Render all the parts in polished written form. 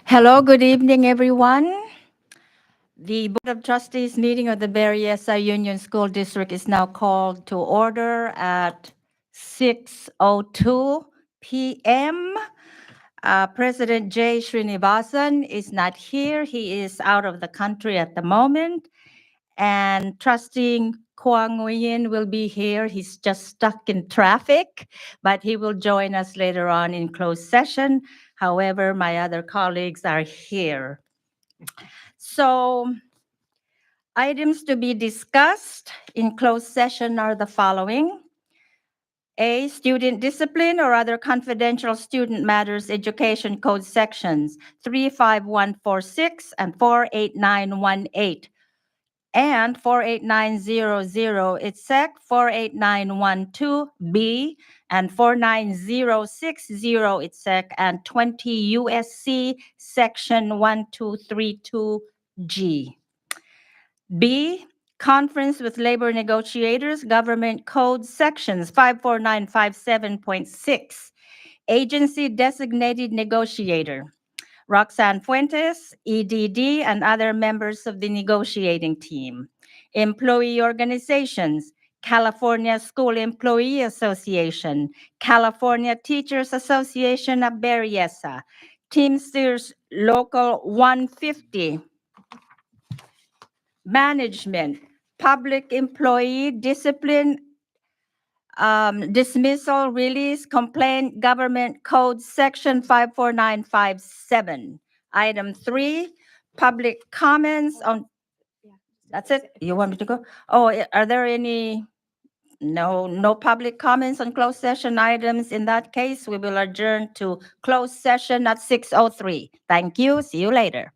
Hello, good evening, everyone. The Board of Trustees meeting of the Berryessa Union School District is now called to order at 6:02 p.m. President Jay Srinivasan is not here. He is out of the country at the moment. And Trustee Kwang Nguyen will be here. He's just stuck in traffic, but he will join us later on in closed session. However, my other colleagues are here. So items to be discussed in closed session are the following. A, student discipline or other confidential student matters education code sections 35146 and 48918 and 48900 it's sec 48912B and 49060 it's sec and 20 USC section 1232G. B, conference with labor negotiators, government code sections 54957.6, agency designated negotiator, Roxanne Fuentes, EDD, and other members of the negotiating team. Employee organizations, California School Employee Association, California Teachers Association of Berryessa, Teamsters Local 150, management, public employee discipline, dismissal, release, complaint, government code section 54957. Item 3, public comments on, that's it? You want me to go? Oh, are there any, no public comments on closed session items? In that case, we will adjourn to closed session at 6:03. Thank you. See you later.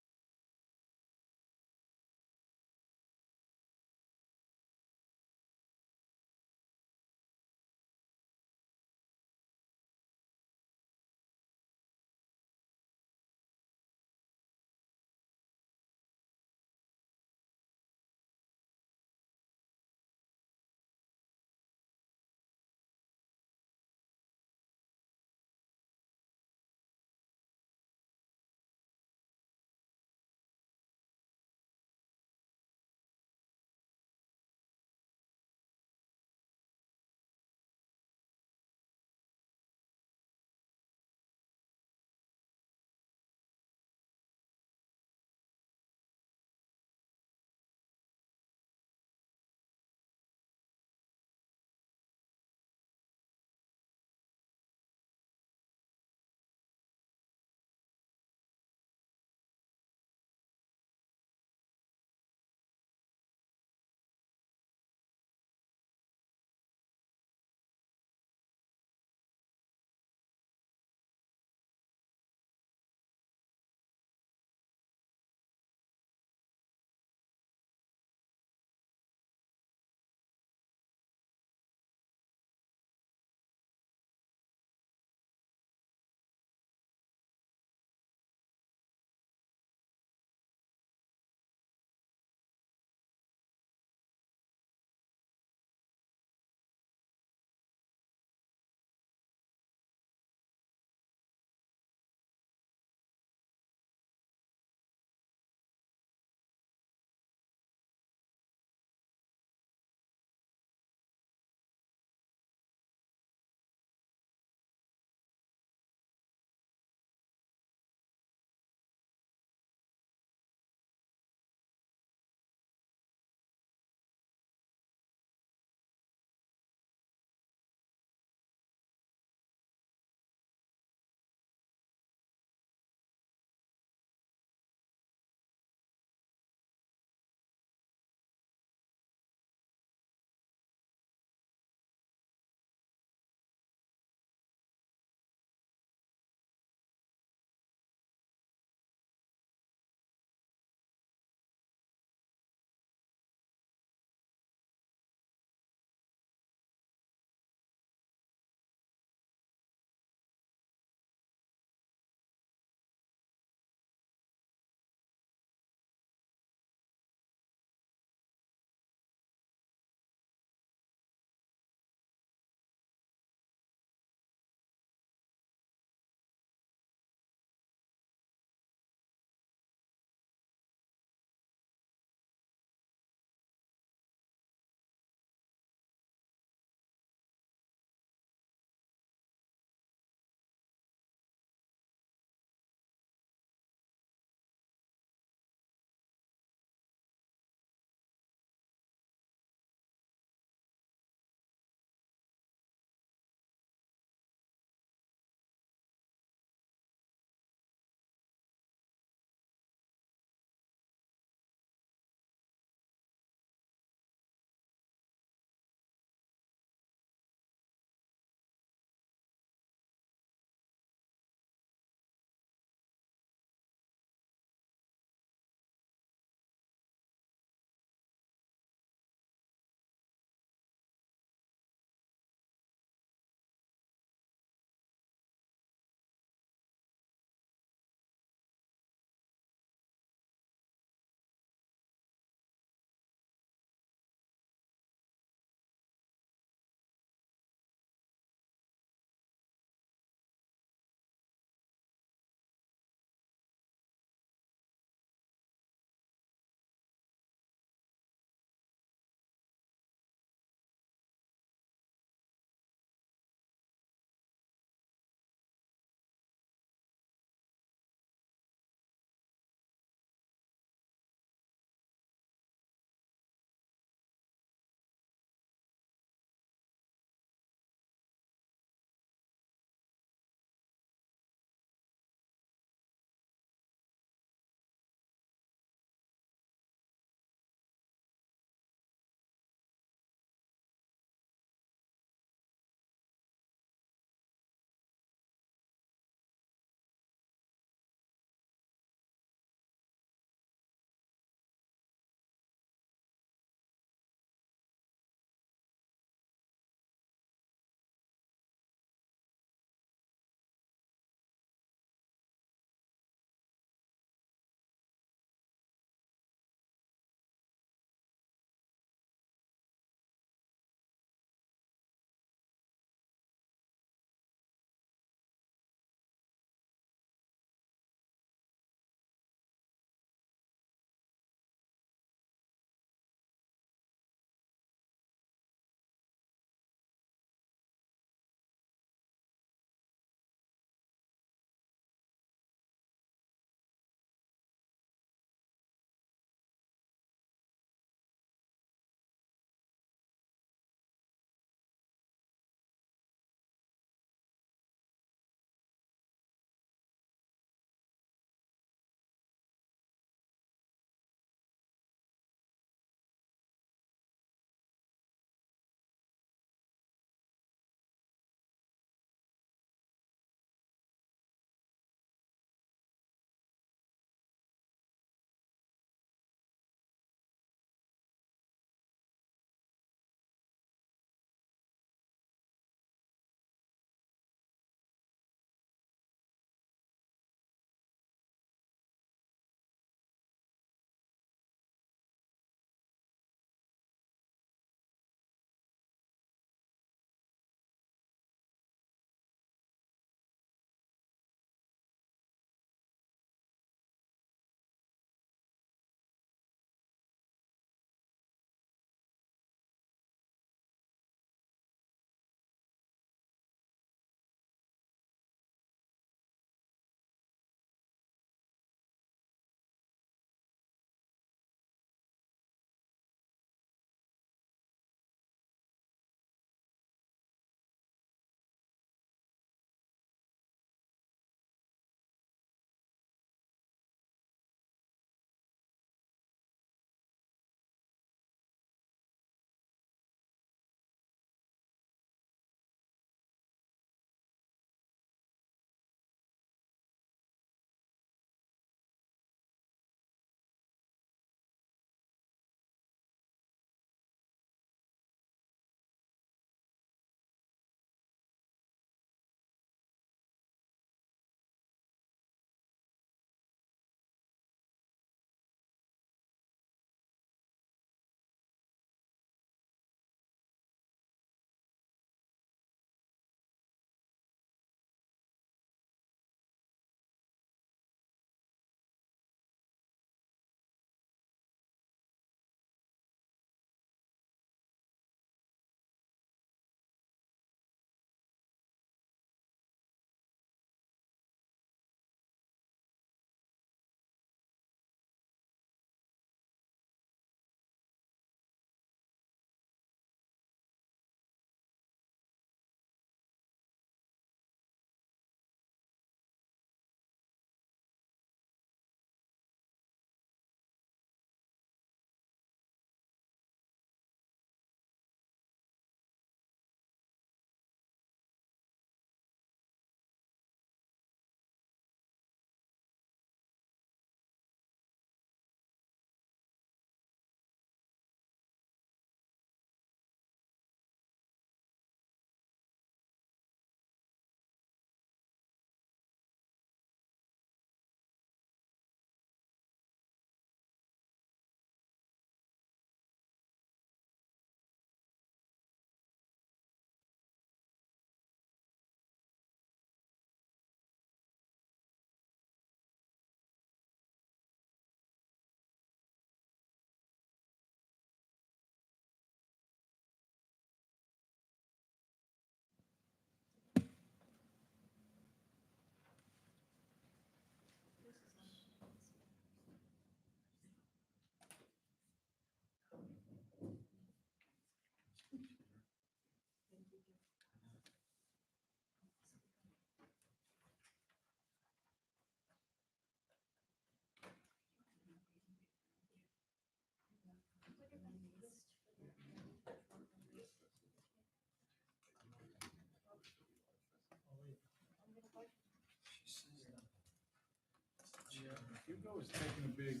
Hugo is taking a big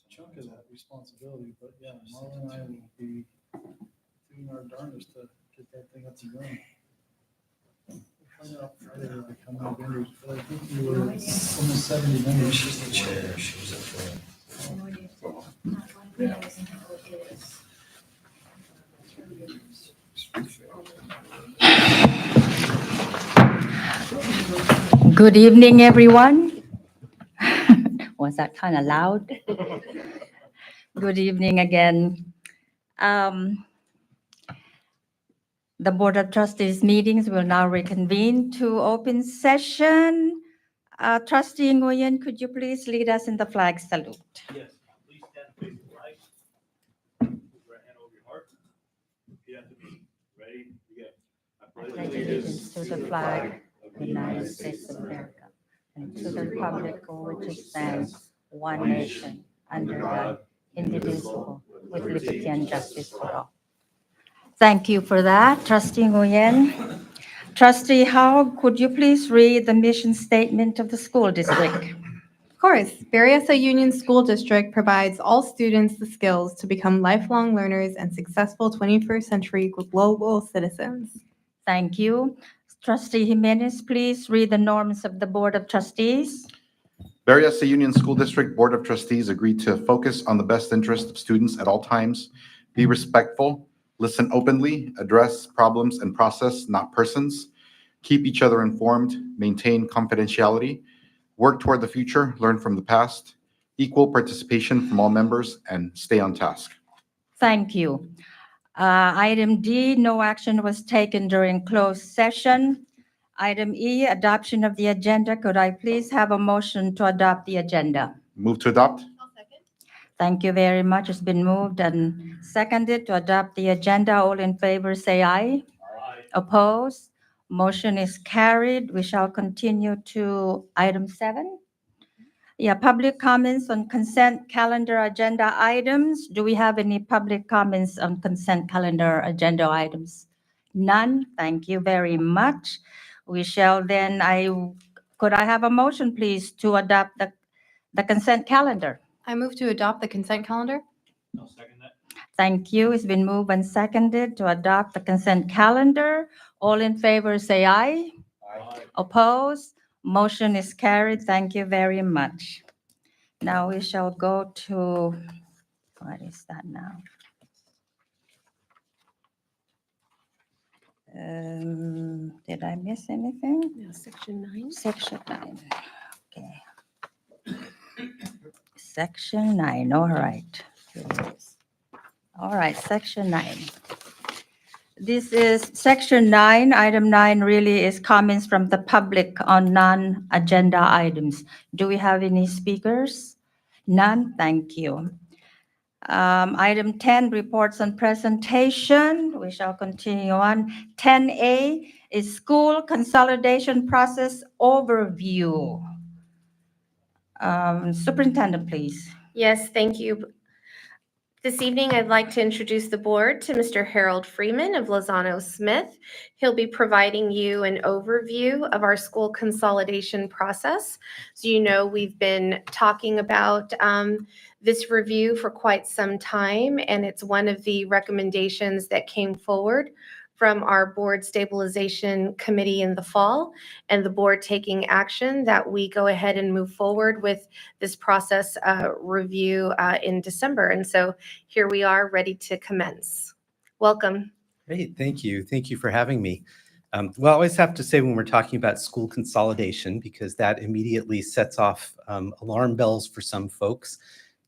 chunk of that responsibility, but yeah, Marla and I will be doing our darndest to get that thing up and running. We'll find out Friday like how many vendors, but I think we were almost 70 vendors. She's the chair. She was up there. Good evening, everyone. Was that kind of loud? Good evening again. The Board of Trustees meetings will now reconvene to open session. Trustee Nguyen, could you please lead us in the flag salute? Yes, please stand and face the flag. Put your hand over your heart. Repeat after me. Ready? Begin. I I pledge allegiance to the flag of the United States of America and to the republic for which it stands, one nation, under God, indivisible, with liberty and justice for all. Thank you for that, Trustee Nguyen. Trustee Howe, could you please read the mission statement of the school district? Of course, Berryessa Union School District provides all students the skills to become lifelong learners and successful 21st century global citizens. Thank you. Trustee Jimenez, please read the norms of the Board of Trustees. Berryessa Union School District Board of Trustees agreed to focus on the best interest of students at all times, be respectful, listen openly, address problems and process, not persons, keep each other informed, maintain confidentiality, work toward the future, learn from the past, equal participation from all members, and stay on task. Thank you. Item D, no action was taken during closed session. Item E, adoption of the agenda. Could I please have a motion to adopt the agenda? Move to adopt? Thank you very much. It's been moved and seconded to adopt the agenda. All in favor, say aye. Aye. Opposed? Motion is carried. We shall continue to item 7. Yeah, public comments on consent calendar agenda items. Do we have any public comments on consent calendar agenda items? None. Thank you very much. We shall then, could I have a motion, please, to adopt the consent calendar? I move to adopt the consent calendar. I'll second that. Thank you. It's been moved and seconded to adopt the consent calendar. All in favor, say aye. Aye. Opposed? Motion is carried. Thank you very much. Now we shall go to, what is that now? Did I miss anything? No, Section 9. Section 9. Okay. Section 9, all right. Here it is. All right, Section 9. This is Section 9. Item 9 really is comments from the public on non-agenda items. Do we have any speakers? None? Thank you. Item 10, reports on presentation. We shall continue on. 10A is school consolidation process overview. Superintendent, please. Yes, thank you. This evening, I'd like to introduce the board to Mr. Harold Freeman of Lozano Smith. He'll be providing you an overview of our school consolidation process. So you know we've been talking about this review for quite some time, and it's one of the recommendations that came forward from our board stabilization committee in the fall, and the board taking action that we go ahead and move forward with this process review in December. And so here we are ready to commence. Welcome. Great, thank you. Thank you for having me. Well, I always have to say when we're talking about school consolidation, because that immediately sets off alarm bells for some folks.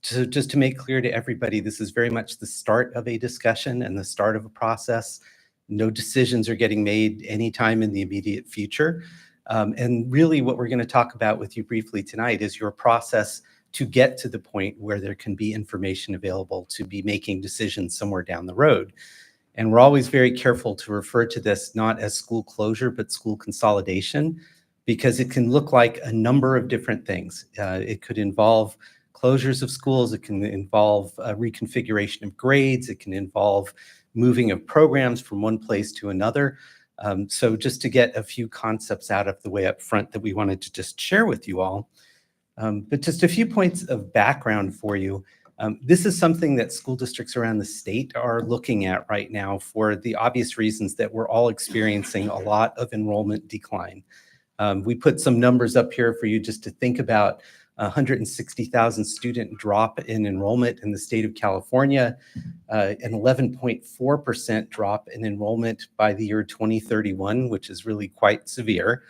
So just to make clear to everybody, this is very much the start of a discussion and the start of a process. No decisions are getting made anytime in the immediate future. And really what we're going to talk about with you briefly tonight is your process to get to the point where there can be information available to be making decisions somewhere down the road. And we're always very careful to refer to this not as school closure, but school consolidation, because it can look like a number of different things. It could involve closures of schools. It can involve a reconfiguration of grades. It can involve moving of programs from one place to another. So just to get a few concepts out of the way up front that we wanted to just share with you all. But just a few points of background for you. This is something that school districts around the state are looking at right now for the obvious reasons that we're all experiencing a lot of enrollment decline. We put some numbers up here for you just to think about. 160,000 student drop in enrollment in the state of California, an 11.4% drop in enrollment by the year 2031, which is really quite severe.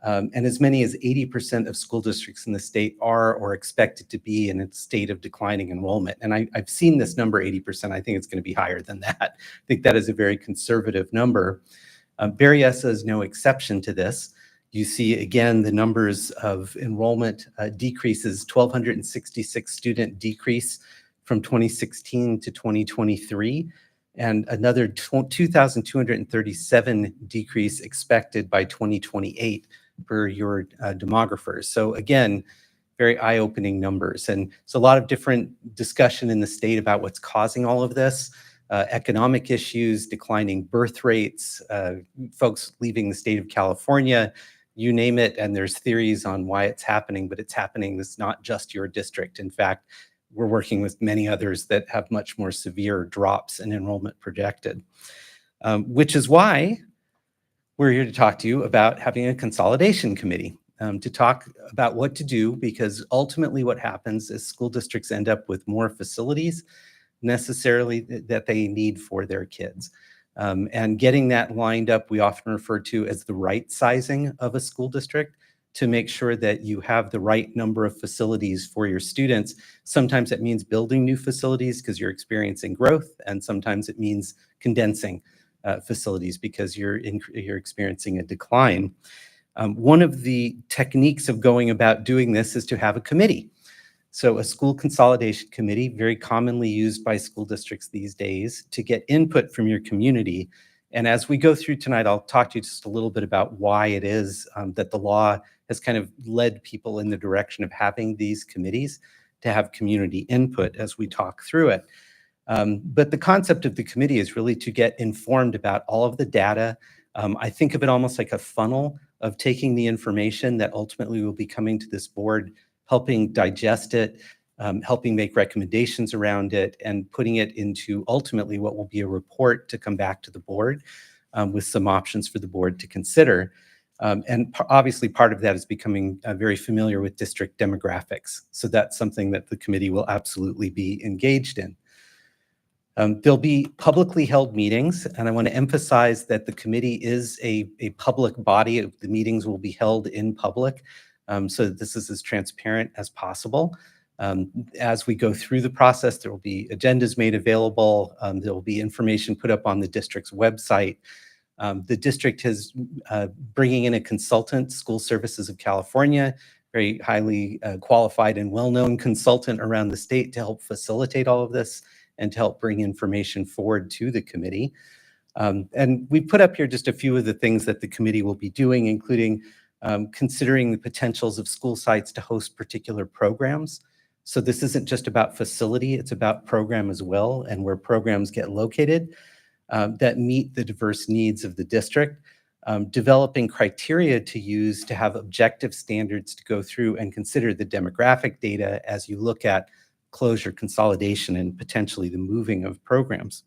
And as many as 80% of school districts in the state are or expected to be in a state of declining enrollment. And I've seen this number 80%. I think it's going to be higher than that. I think that is a very conservative number. Berryessa is no exception to this. You see, again, the numbers of enrollment decreases, 1,266 student decrease from 2016 to 2023, and another 2,237 decrease expected by 2028 per your demographers. So again, very eye-opening numbers. And it's a lot of different discussion in the state about what's causing all of this. Economic issues, declining birth rates, folks leaving the state of California, you name it, and there's theories on why it's happening, but it's happening. It's not just your district. In fact, we're working with many others that have much more severe drops in enrollment projected, which is why we're here to talk to you about having a consolidation committee to talk about what to do, because ultimately what happens is school districts end up with more facilities necessarily that they need for their kids. And getting that lined up, we often refer to as the right sizing of a school district to make sure that you have the right number of facilities for your students. Sometimes it means building new facilities because you're experiencing growth, and sometimes it means condensing facilities because you're experiencing a decline. One of the techniques of going about doing this is to have a committee. So a school consolidation committee, very commonly used by school districts these days to get input from your community. And as we go through tonight, I'll talk to you just a little bit about why it is that the law has kind of led people in the direction of having these committees to have community input as we talk through it. But the concept of the committee is really to get informed about all of the data. I think of it almost like a funnel of taking the information that ultimately will be coming to this board, helping digest it, helping make recommendations around it, and putting it into ultimately what will be a report to come back to the board with some options for the board to consider. And obviously part of that is becoming very familiar with district demographics. So that's something that the committee will absolutely be engaged in. There'll be publicly held meetings, and I want to emphasize that the committee is a public body. The meetings will be held in public. So that this is as transparent as possible. As we go through the process, there will be agendas made available. There will be information put up on the district's website. The district is bringing in a consultant, School Services of California, very highly qualified and well-known consultant around the state to help facilitate all of this and to help bring information forward to the committee. And we put up here just a few of the things that the committee will be doing, including considering the potentials of school sites to host particular programs. So this isn't just about facility, it's about program as well, and where programs get located that meet the diverse needs of the district. Developing criteria to use to have objective standards to go through and consider the demographic data as you look at closure, consolidation, and potentially the moving of programs.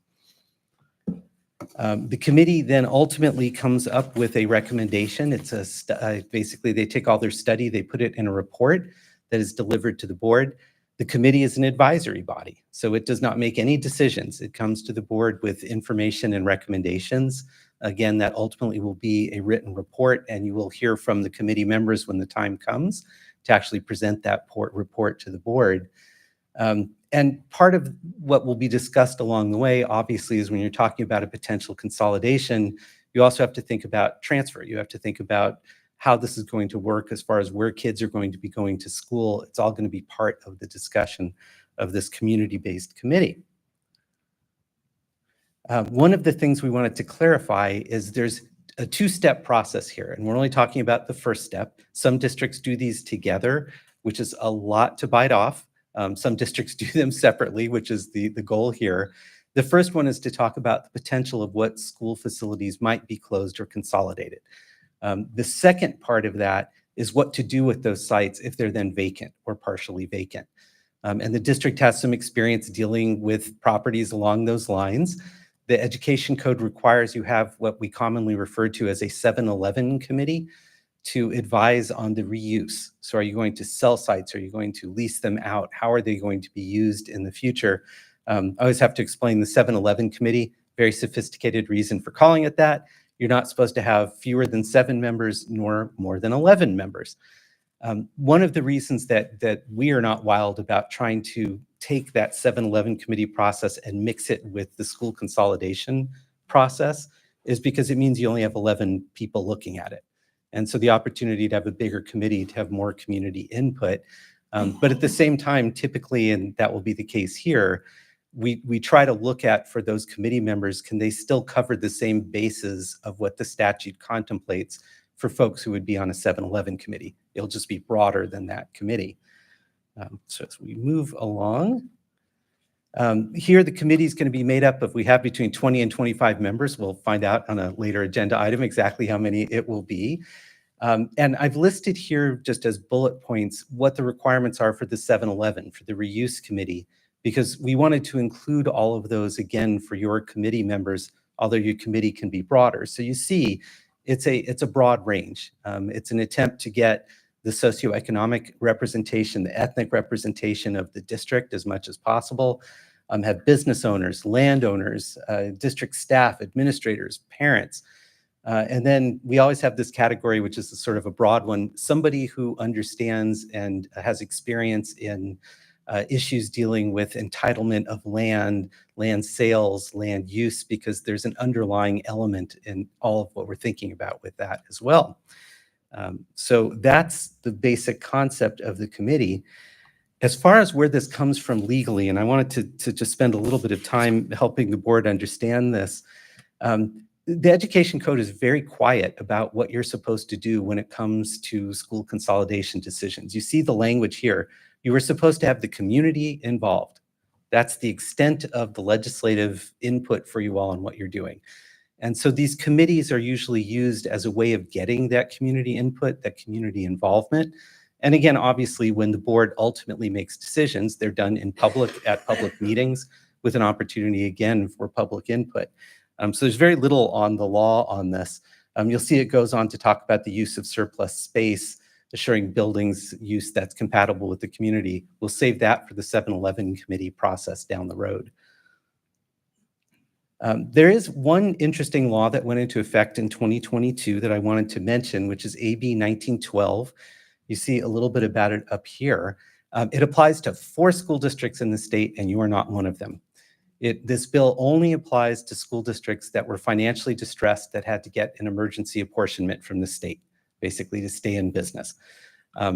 The committee then ultimately comes up with a recommendation. It's basically they take all their study, they put it in a report that is delivered to the board. The committee is an advisory body, so it does not make any decisions. It comes to the board with information and recommendations. Again, that ultimately will be a written report, and you will hear from the committee members when the time comes to actually present that report to the board. And part of what will be discussed along the way, obviously, is when you're talking about a potential consolidation, you also have to think about transfer. You have to think about how this is going to work as far as where kids are going to be going to school. It's all going to be part of the discussion of this community-based committee. One of the things we wanted to clarify is there's a two-step process here, and we're only talking about the first step. Some districts do these together, which is a lot to bite off. Some districts do them separately, which is the goal here. The first one is to talk about the potential of what school facilities might be closed or consolidated. The second part of that is what to do with those sites if they're then vacant or partially vacant. And the district has some experience dealing with properties along those lines. The education code requires you have what we commonly refer to as a 7-Eleven committee to advise on the reuse. So are you going to sell sites? Are you going to lease them out? How are they going to be used in the future? I always have to explain the 7-Eleven committee, very sophisticated reason for calling it that. You're not supposed to have fewer than 7 members nor more than 11 members. One of the reasons that we are not wild about trying to take that 7-Eleven committee process and mix it with the school consolidation process is because it means you only have 11 people looking at it. And so the opportunity to have a bigger committee, to have more community input. But at the same time, typically, and that will be the case here, we try to look at for those committee members, can they still cover the same bases of what the statute contemplates for folks who would be on a 7-Eleven committee? It'll just be broader than that committee. So as we move along, here the committee is going to be made up of, we have between 20 and 25 members. We'll find out on a later agenda item exactly how many it will be. And I've listed here just as bullet points what the requirements are for the 7-Eleven, for the reuse committee, because we wanted to include all of those again for your committee members, although your committee can be broader. So you see, it's a broad range. It's an attempt to get the socioeconomic representation, the ethnic representation of the district as much as possible, have business owners, landowners, district staff, administrators, parents. And then we always have this category, which is sort of a broad one, somebody who understands and has experience in issues dealing with entitlement of land, land sales, land use, because there's an underlying element in all of what we're thinking about with that as well. So that's the basic concept of the committee. As far as where this comes from legally, and I wanted to just spend a little bit of time helping the board understand this, the education code is very quiet about what you're supposed to do when it comes to school consolidation decisions. You see the language here. You were supposed to have the community involved. That's the extent of the legislative input for you all on what you're doing. And so these committees are usually used as a way of getting that community input, that community involvement. And again, obviously, when the board ultimately makes decisions, they're done in public, at public meetings, with an opportunity, again, for public input. So there's very little on the law on this. You'll see it goes on to talk about the use of surplus space, assuring buildings use that's compatible with the community. We'll save that for the 7-Eleven committee process down the road. There is one interesting law that went into effect in 2022 that I wanted to mention, which is AB 1912. You see a little bit about it up here. It applies to 4 school districts in the state, and you are not one of them. This bill only applies to school districts that were financially distressed, that had to get an emergency apportionment from the state, basically to stay in business.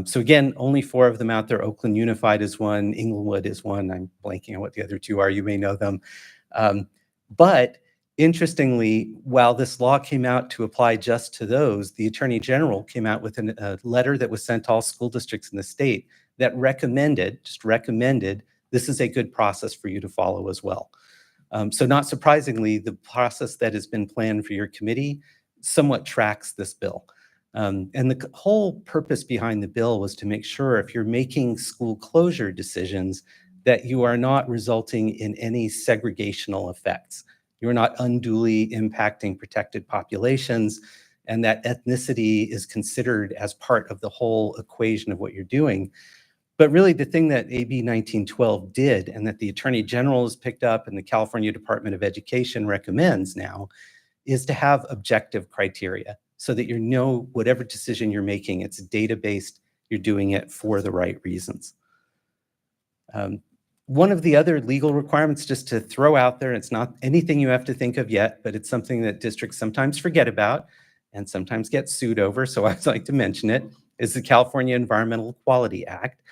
So again, only 4 of them out there. Oakland Unified is one, Inglewood is one. I'm blanking on what the other 2 are. You may know them. But interestingly, while this law came out to apply just to those, the Attorney General came out with a letter that was sent to all school districts in the state that recommended, this is a good process for you to follow as well. So not surprisingly, the process that has been planned for your committee somewhat tracks this bill. And the whole purpose behind the bill was to make sure if you're making school closure decisions, that you are not resulting in any segregational effects. You're not unduly impacting protected populations, and that ethnicity is considered as part of the whole equation of what you're doing. But really the thing that AB 1912 did, and that the Attorney General has picked up and the California Department of Education recommends now, is to have objective criteria so that you know whatever decision you're making, it's data-based, you're doing it for the right reasons. One of the other legal requirements, just to throw out there, it's not anything you have to think of yet, but it's something that districts sometimes forget about and sometimes get sued over, so I'd like to mention it, is the California Environmental Quality Act.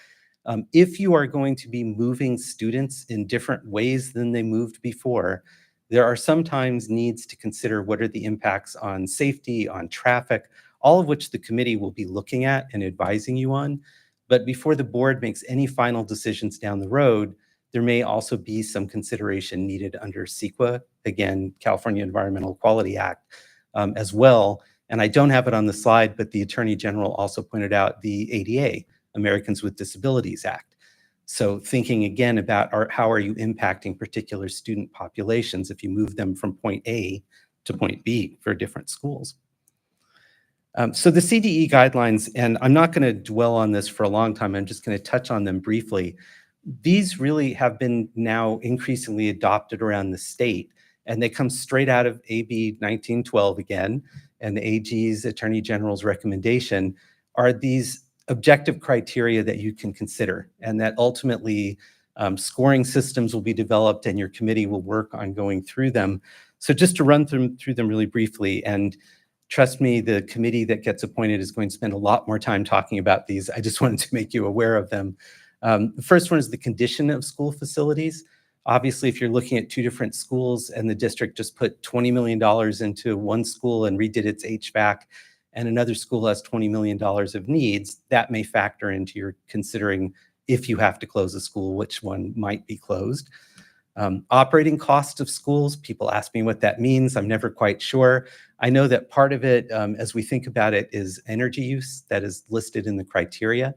If you are going to be moving students in different ways than they moved before, there are sometimes needs to consider what are the impacts on safety, on traffic, all of which the committee will be looking at and advising you on. But before the board makes any final decisions down the road, there may also be some consideration needed under CEQA, again, California Environmental Quality Act, as well, And I don't have it on the slide, but the Attorney General also pointed out the ADA, Americans with Disabilities Act. So thinking again about how are you impacting particular student populations if you move them from point A to point B for different schools. So the CDE guidelines, and I'm not going to dwell on this for a long time, I'm just going to touch on them briefly. These really have been now increasingly adopted around the state, and they come straight out of AB 1912 again, and the AG's Attorney General's recommendation are these objective criteria that you can consider, and that ultimately scoring systems will be developed and your committee will work on going through them. So just to run through them really briefly, and trust me, the committee that gets appointed is going to spend a lot more time talking about these. I just wanted to make you aware of them. The first one is the condition of school facilities. Obviously, if you're looking at two different schools and the district just put $20 million into one school and redid its HVAC, and another school has $20 million of needs, that may factor into your considering if you have to close a school, which one might be closed. Operating costs of schools, people ask me what that means. I'm never quite sure. I know that part of it, as we think about it, is energy use that is listed in the criteria.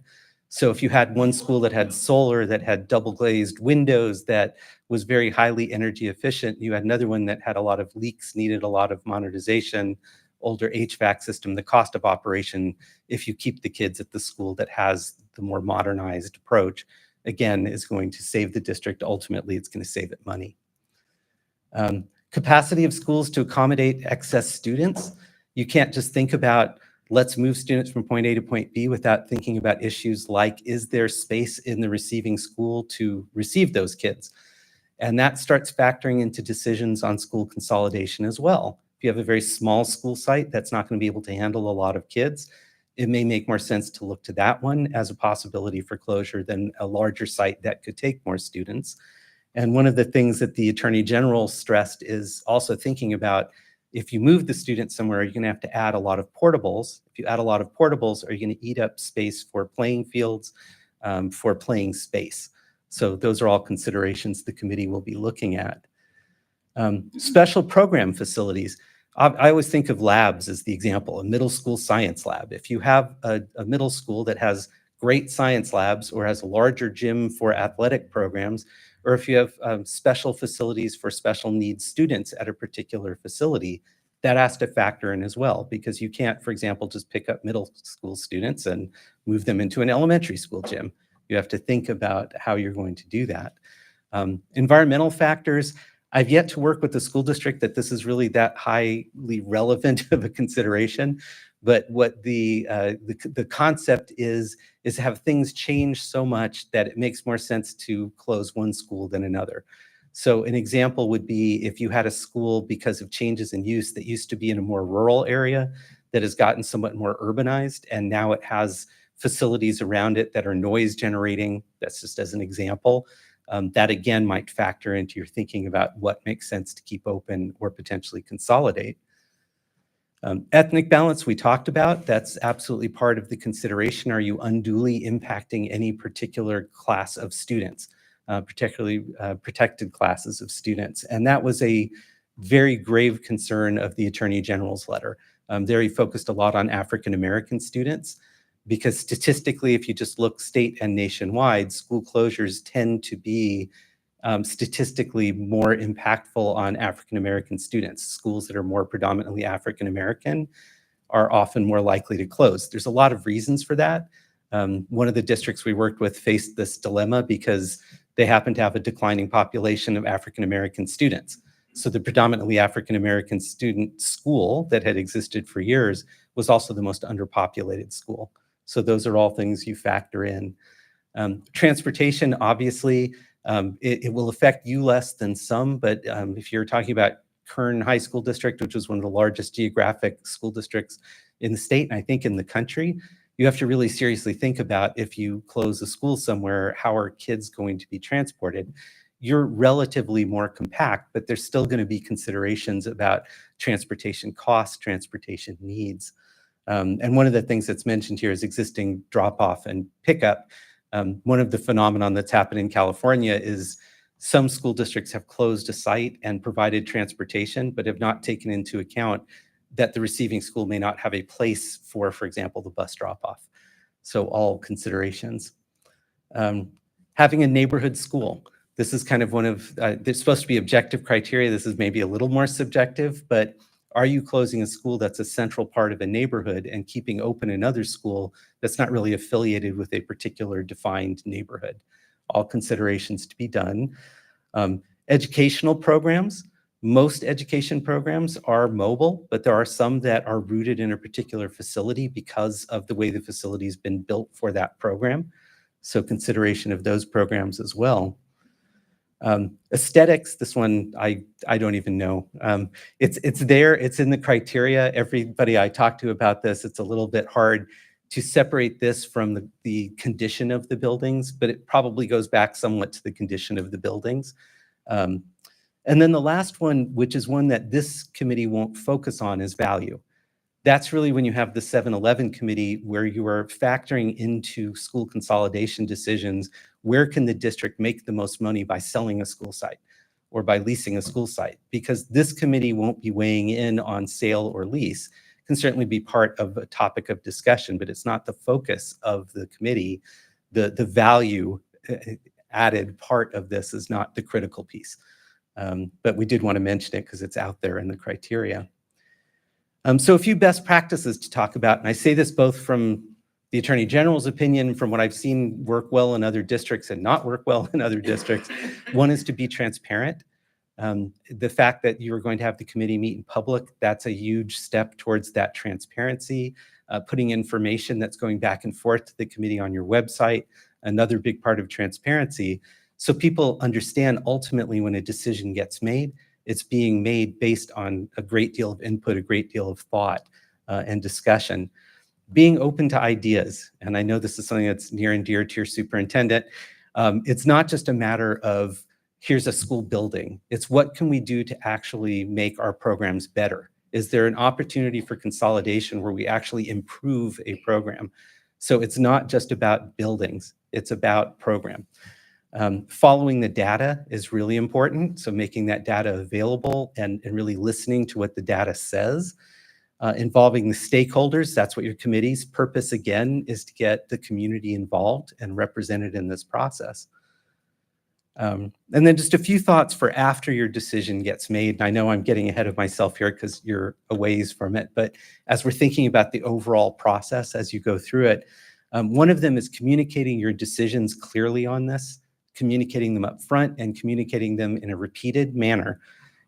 So if you had one school that had solar, that had double glazed windows, that was very highly energy efficient, you had another one that had a lot of leaks, needed a lot of modernization, older HVAC system, the cost of operation, if you keep the kids at the school that has the more modernized approach, again, is going to save the district. Ultimately, it's going to save it money. Capacity of schools to accommodate excess students. You can't just think about, let's move students from point A to point B without thinking about issues like, is there space in the receiving school to receive those kids? And that starts factoring into decisions on school consolidation as well. If you have a very small school site that's not going to be able to handle a lot of kids, it may make more sense to look to that one as a possibility for closure than a larger site that could take more students. And one of the things that the Attorney General stressed is also thinking about, if you move the student somewhere, you're going to have to add a lot of portables. If you add a lot of portables, are you going to eat up space for playing fields, for playing space? So those are all considerations the committee will be looking at. Special program facilities. I always think of labs as the example, a middle school science lab. If you have a middle school that has great science labs or has a larger gym for athletic programs, or if you have special facilities for special needs students at a particular facility, that has to factor in as well, because you can't, for example, just pick up middle school students and move them into an elementary school gym. You have to think about how you're going to do that. Environmental factors. I've yet to work with the school district that this is really that highly relevant of a consideration, but what the concept is have things change so much that it makes more sense to close one school than another. So an example would be if you had a school because of changes in use that used to be in a more rural area that has gotten somewhat more urbanized, and now it has facilities around it that are noise generating. That's just as an example. That again might factor into your thinking about what makes sense to keep open or potentially consolidate. Ethnic balance we talked about, that's absolutely part of the consideration. Are you unduly impacting any particular class of students, particularly protected classes of students? And that was a very grave concern of the Attorney General's letter. There he focused a lot on African American students, because statistically, if you just look state and nationwide, school closures tend to be statistically more impactful on African-American students. Schools that are more predominantly African-American are often more likely to close. There's a lot of reasons for that. One of the districts we worked with faced this dilemma because they happen to have a declining population of African-American students. So the predominantly African-American student school that had existed for years was also the most underpopulated school. So those are all things you factor in. Transportation, obviously, it will affect you less than some, but if you're talking about Kern High School District, which was one of the largest geographic school districts in the state, and I think in the country, you have to really seriously think about, if you close a school somewhere, how are kids going to be transported? You're relatively more compact, but there's still going to be considerations about transportation costs, transportation needs. And one of the things that's mentioned here is existing drop-off and pickup. One of the phenomenon that's happened in California is some school districts have closed a site and provided transportation, but have not taken into account that the receiving school may not have a place for example, the bus drop-off. So all considerations. Having a neighborhood school. This is kind of one of, there's supposed to be objective criteria. This is maybe a little more subjective, but are you closing a school that's a central part of a neighborhood and keeping open another school that's not really affiliated with a particular defined neighborhood? All considerations to be done. Educational programs. Most education programs are mobile, but there are some that are rooted in a particular facility because of the way the facility has been built for that program. So consideration of those programs as well. Aesthetics, this one, I don't even know. It's there, it's in the criteria. Everybody I talk to about this, it's a little bit hard to separate this from the condition of the buildings, but it probably goes back somewhat to the condition of the buildings. And then the last one, which is one that this committee won't focus on, is value. That's really when you have the 7-Eleven committee where you are factoring into school consolidation decisions, where can the district make the most money by selling a school site or by leasing a school site? Because this committee won't be weighing in on sale or lease. It can certainly be part of a topic of discussion, but it's not the focus of the committee. The value added part of this is not the critical piece. But we did want to mention it because it's out there in the criteria. So a few best practices to talk about, and I say this both from the Attorney General's opinion, from what I've seen work well in other districts and not work well in other districts. One is to be transparent. The fact that you're going to have the committee meet in public, that's a huge step towards that transparency. Putting information that's going back and forth to the committee on your website, another big part of transparency. So people understand ultimately when a decision gets made, it's being made based on a great deal of input, a great deal of thought and discussion. Being open to ideas, and I know this is something that's near and dear to your superintendent. It's not just a matter of here's a school building. It's what can we do to actually make our programs better? Is there an opportunity for consolidation where we actually improve a program? So it's not just about buildings, it's about program. Following the data is really important. So making that data available and really listening to what the data says. Involving the stakeholders, that's what your committee's purpose again is, to get the community involved and represented in this process. And then just a few thoughts for after your decision gets made. And I know I'm getting ahead of myself here because you're a ways from it, but as we're thinking about the overall process as you go through it, one of them is communicating your decisions clearly on this, communicating them up front and communicating them in a repeated manner.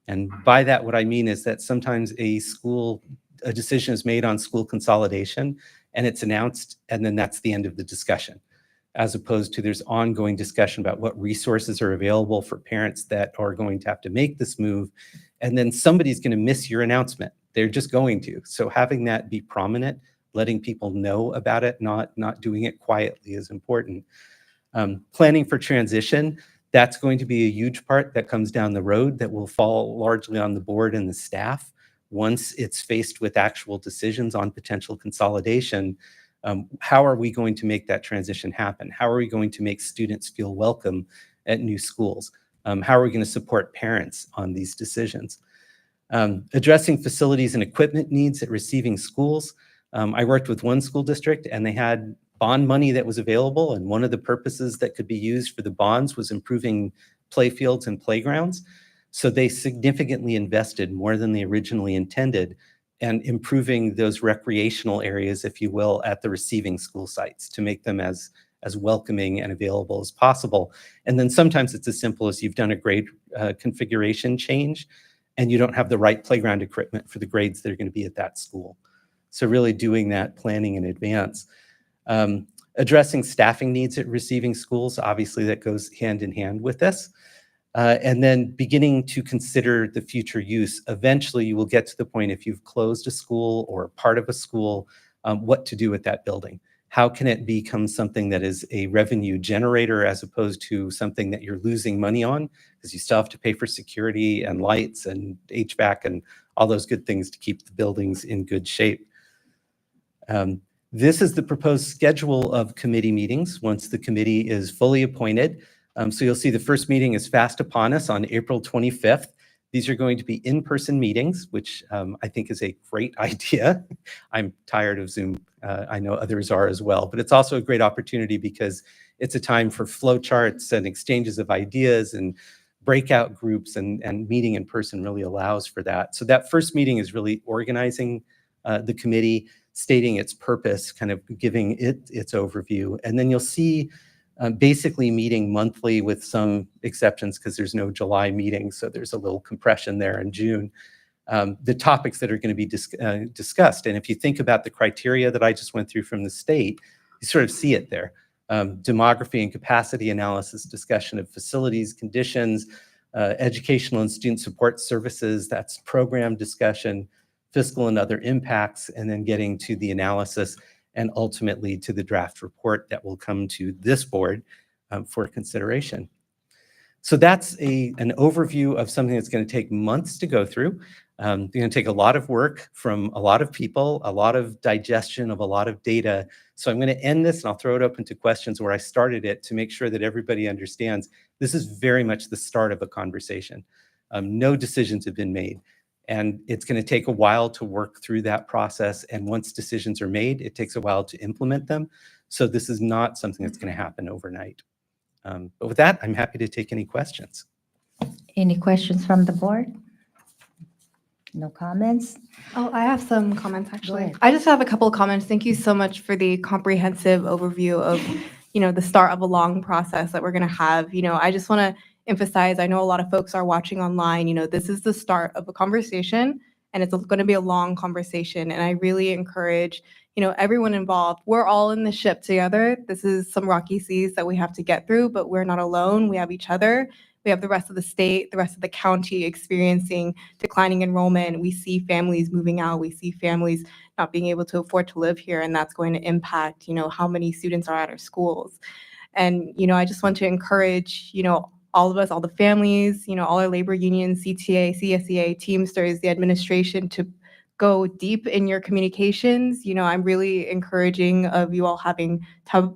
And by that, what I mean is that sometimes a decision is made on school consolidation and it's announced, and then that's the end of the discussion, as opposed to there's ongoing discussion about what resources are available for parents that are going to have to make this move. And then somebody's going to miss your announcement. They're just going to. So having that be prominent, letting people know about it, not doing it quietly, is important. Planning for transition, that's going to be a huge part that comes down the road that will fall largely on the board and the staff. Once it's faced with actual decisions on potential consolidation, how are we going to make that transition happen? How are we going to make students feel welcome at new schools? How are we going to support parents on these decisions? Addressing facilities and equipment needs at receiving schools. I worked with one school district and they had bond money that was available, and one of the purposes that could be used for the bonds was improving playfields and playgrounds. So they significantly invested more than they originally intended and improving those recreational areas, if you will, at the receiving school sites to make them as welcoming and available as possible. And then sometimes it's as simple as you've done a grade configuration change and you don't have the right playground equipment for the grades that are going to be at that school. So really doing that planning in advance. Addressing staffing needs at receiving schools, obviously that goes hand in hand with this. And then beginning to consider the future use. Eventually you will get to the point, if you've closed a school or part of a school, what to do with that building. How can it become something that is a revenue generator as opposed to something that you're losing money on, because you still have to pay for security and lights and HVAC and all those good things to keep the buildings in good shape. This is the proposed schedule of committee meetings once the committee is fully appointed. So you'll see the first meeting is fast upon us on April 25th. These are going to be in-person meetings, which I think is a great idea. I'm tired of Zoom. I know others are as well, but it's also a great opportunity because it's a time for flowcharts and exchanges of ideas and breakout groups, and meeting in person really allows for that. So that first meeting is really organizing the committee, stating its purpose, kind of giving it its overview. And then you'll see basically meeting monthly with some exceptions because there's no July meeting, so there's a little compression there in June. The topics that are going to be discussed. And if you think about the criteria that I just went through from the state, you sort of see it there. Demography and capacity analysis, discussion of facilities, conditions, educational and student support services, that's program discussion, fiscal and other impacts, and then getting to the analysis and ultimately to the draft report that will come to this board for consideration. So that's an overview of something that's going to take months to go through. It's going to take a lot of work from a lot of people, a lot of digestion of a lot of data. So I'm going to end this and I'll throw it open to questions where I started it to make sure that everybody understands this is very much the start of a conversation. No decisions have been made. And it's going to take a while to work through that process. And once decisions are made, it takes a while to implement them. So this is not something that's going to happen overnight. But with that, I'm happy to take any questions. Any questions from the board? No comments? Oh, I have some comments actually. ahead. I just have a couple of comments. Thank you so much for the comprehensive overview of, the start of a long process that we're going to have. I just want to emphasize, I know a lot of folks are watching online, this is the start of a conversation and it's going to be a long conversation. And I really encourage, everyone involved. We're all in the ship together. This is some rocky seas that we have to get through, but we're not alone. We have each other. We have the rest of the state, the rest of the county experiencing declining enrollment. We see families moving out. We see families not being able to afford to live here, and that's going to impact, how many students are at our schools. And, I just want to encourage, all of us, all the families, all our labor unions, CTA, CSEA, Teamsters, the administration to go deep in your communications. I'm really encouraging of you all having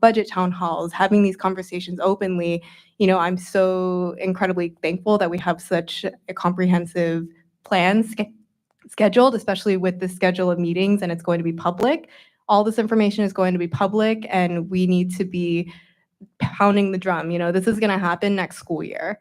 budget town halls, having these conversations openly. I'm so incredibly thankful that we have such a comprehensive plan scheduled, especially with the schedule of meetings, and it's going to be public. All this information is going to be public, and we need to be pounding the drum. This is going to happen next school year,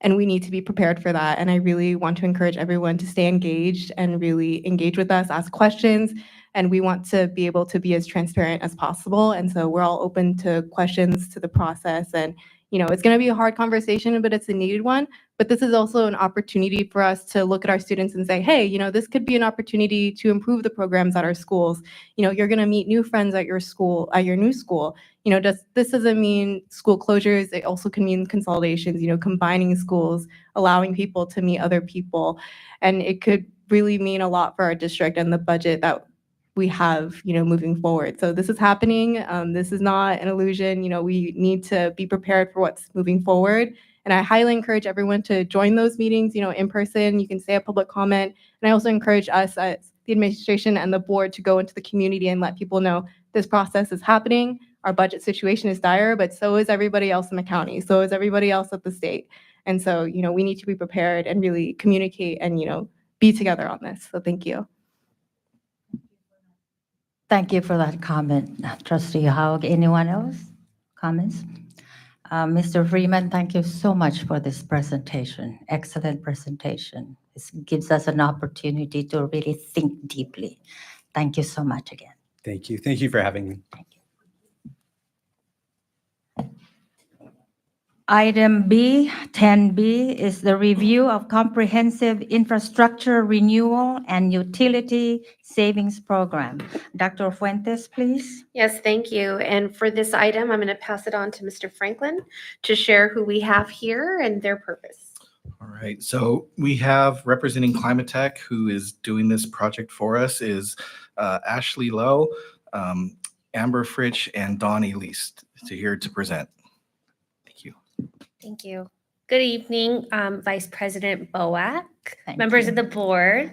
and we need to be prepared for that. And I really want to encourage everyone to stay engaged and really engage with us, ask questions, and we want to be able to be as transparent as possible. And so we're all open to questions, to the process, and it's going to be a hard conversation, but it's a needed one. But this is also an opportunity for us to look at our students and say, hey, this could be an opportunity to improve the programs at our schools. You're going to meet new friends at your school, at your new school. This doesn't mean school closures. It also can mean consolidations, combining schools, allowing people to meet other people. And it could really mean a lot for our district and the budget that we have, moving forward. So this is happening. This is not an illusion. We need to be prepared for what's moving forward. And I highly encourage everyone to join those meetings, in person. You can say a public comment. And I also encourage us as the administration and the board to go into the community and let people know this process is happening. Our budget situation is dire, but so is everybody else in the county. So is everybody else at the state. And so, we need to be prepared and really communicate and, be together on this. So thank you. Thank you for that comment, Trustee Haug. Anyone else? Comments? Mr. Freeman, thank you so much for this presentation. Excellent presentation. This gives us an opportunity to really think deeply. Thank you so much again. Thank you. Thank you for having me. Thank you. Item B, 10B, is the review of comprehensive infrastructure renewal and utility savings program. Dr. Fuentes, please. Yes, thank you. And for this item, I'm going to pass it on to Mr. Franklin to share who we have here and their purpose. All right, so we have representing Climate Tech, who is doing this project for us, is Ashley Lowe, Amber Fritsch, and Dawn Elise here to present. Thank you. Thank you. Good evening, Vice President Boak, Thank members you. of the board,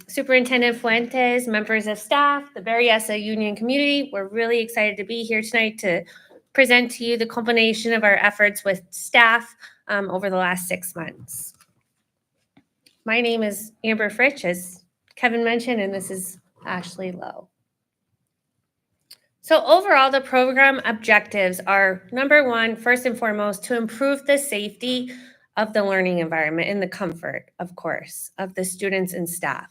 Superintendent Fuentes, members of staff, the Berryessa Union community. We're really excited to be here tonight to present to you the culmination of our efforts with staff over the last 6 months. My name is Amber Fritsch, as Kevin mentioned, and this is Ashley Lowe. So overall, the program objectives are, number one, first and foremost, to improve the safety of the learning environment and the comfort, of course, of the students and staff.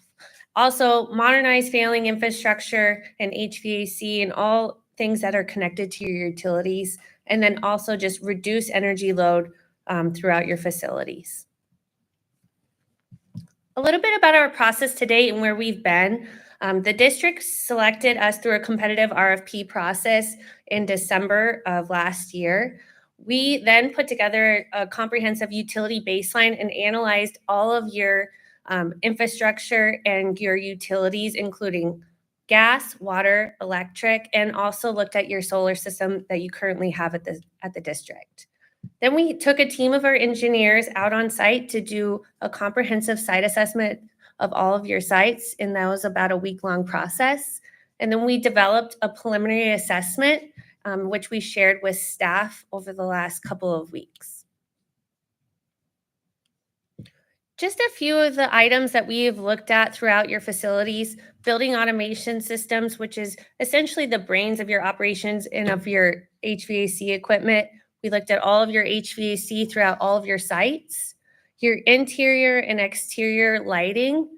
Also, modernize failing infrastructure and HVAC and all things that are connected to your utilities, and then also just reduce energy load throughout your facilities. A little bit about our process to date and where we've been. The district selected us through a competitive RFP process in December of last year. We then put together a comprehensive utility baseline and analyzed all of your infrastructure and your utilities, including gas, water, electric, and also looked at your solar system that you currently have at the district. Then we took a team of our engineers out on site to do a comprehensive site assessment of all of your sites, and that was about a week-long process. And then we developed a preliminary assessment, which we shared with staff over the last couple of weeks. Just a few of the items that we have looked at throughout your facilities: building automation systems, which is essentially the brains of your operations and of your HVAC equipment. We looked at all of your HVAC throughout all of your sites, your interior and exterior lighting,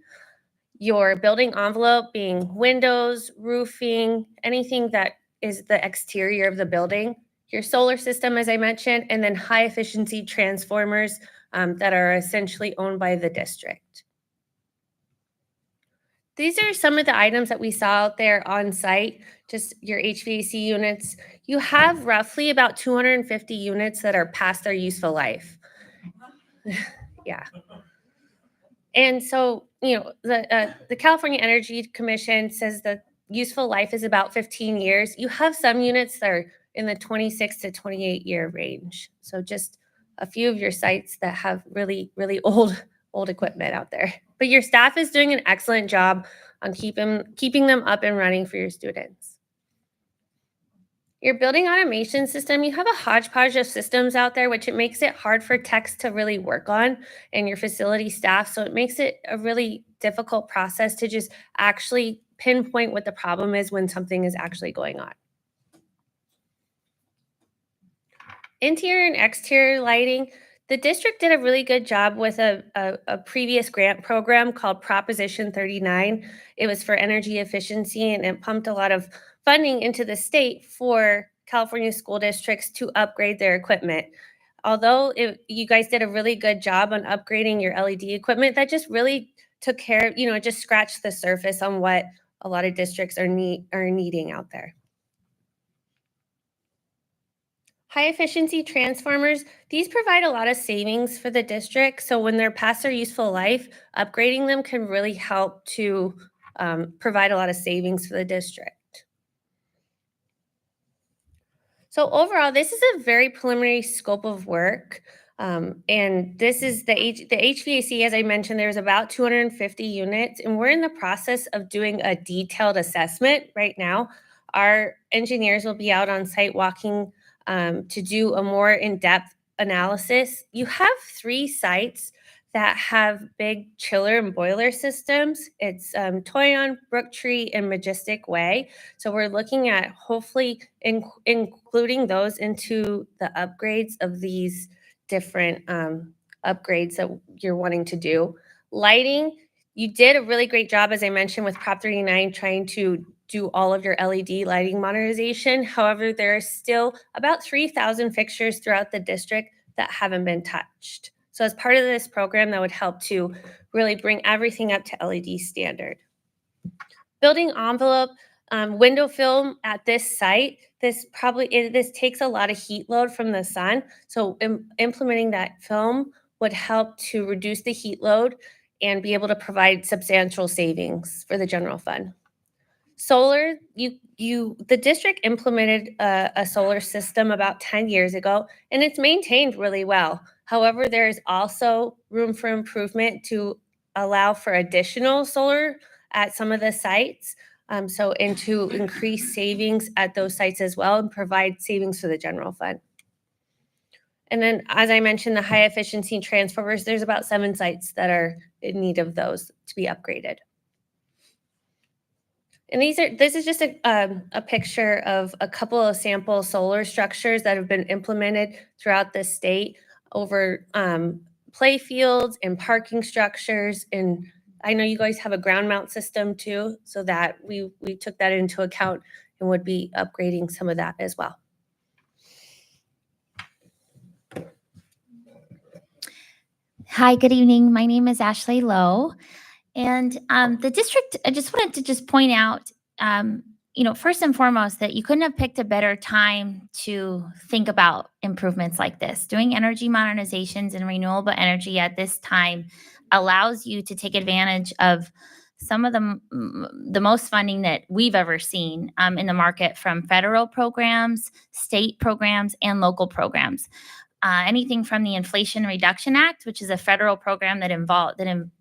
your building envelope being windows, roofing, anything that is the exterior of the building, your solar system, as I mentioned, and then high efficiency transformers that are essentially owned by the district. These are some of the items that we saw out there on site, just your HVAC units. You have roughly about 250 units that are past their useful life. Yeah. And so, you know, the California Energy Commission says that useful life is about 15 years. You have some units that are in the 26 to 28 year range. So just a few of your sites that have really, really old equipment out there. But your staff is doing an excellent job on keeping them up and running for your students. Your building automation system, you have a hodgepodge of systems out there, which it makes it hard for techs to really work on and your facility staff. So it makes it a really difficult process to just actually pinpoint what the problem is when something is actually going on. Interior and exterior lighting. The district did a really good job with a previous grant program called Proposition 39. It was for energy efficiency, and it pumped a lot of funding into the state for California school districts to upgrade their equipment. Although you guys did a really good job on upgrading your LED equipment, that just really took care of, just scratched the surface on what a lot of districts are needing out there. High efficiency transformers, these provide a lot of savings for the district. So when they're past their useful life, upgrading them can really help to provide a lot of savings for the district. So overall, this is a very preliminary scope of work. And this is the HVAC, as I mentioned, there's about 250 units, and we're in the process of doing a detailed assessment right now. Our engineers will be out on site walking to do a more in-depth analysis. You have 3 sites that have big chiller and boiler systems. It's Toyon, Brooktree, and Majestic Way. So we're looking at hopefully including those into the upgrades of these different upgrades that you're wanting to do. Lighting, you did a really great job, as I mentioned, with Prop 39, trying to do all of your LED lighting modernization. However, there are still about 3,000 fixtures throughout the district that haven't been touched. So as part of this program, that would help to really bring everything up to LED standard. Building envelope, window film at this site, this takes a lot of heat load from the sun. So implementing that film would help to reduce the heat load and be able to provide substantial savings for the general fund. Solar, the district implemented a solar system about 10 years ago, and it's maintained really well. However, there is also room for improvement to allow for additional solar at some of the sites, and to increase savings at those sites as well and provide savings for the general fund. And then, as I mentioned, the high efficiency transformers, there's about 7 sites that are in need of those to be upgraded. And this is just a picture of a couple of sample solar structures that have been implemented throughout the state over play fields and parking structures. And I know you guys have a ground mount system too, so that we took that into account and would be upgrading some of that as well. Hi, good evening. My name is Ashley Lowe. And the district, I just wanted to just point out, first and foremost, that you couldn't have picked a better time to think about improvements like this. Doing energy modernizations and renewable energy at this time allows you to take advantage of some of the most funding that we've ever seen in the market, from federal programs, state programs, and local programs. Anything from the Inflation Reduction Act, which is a federal program that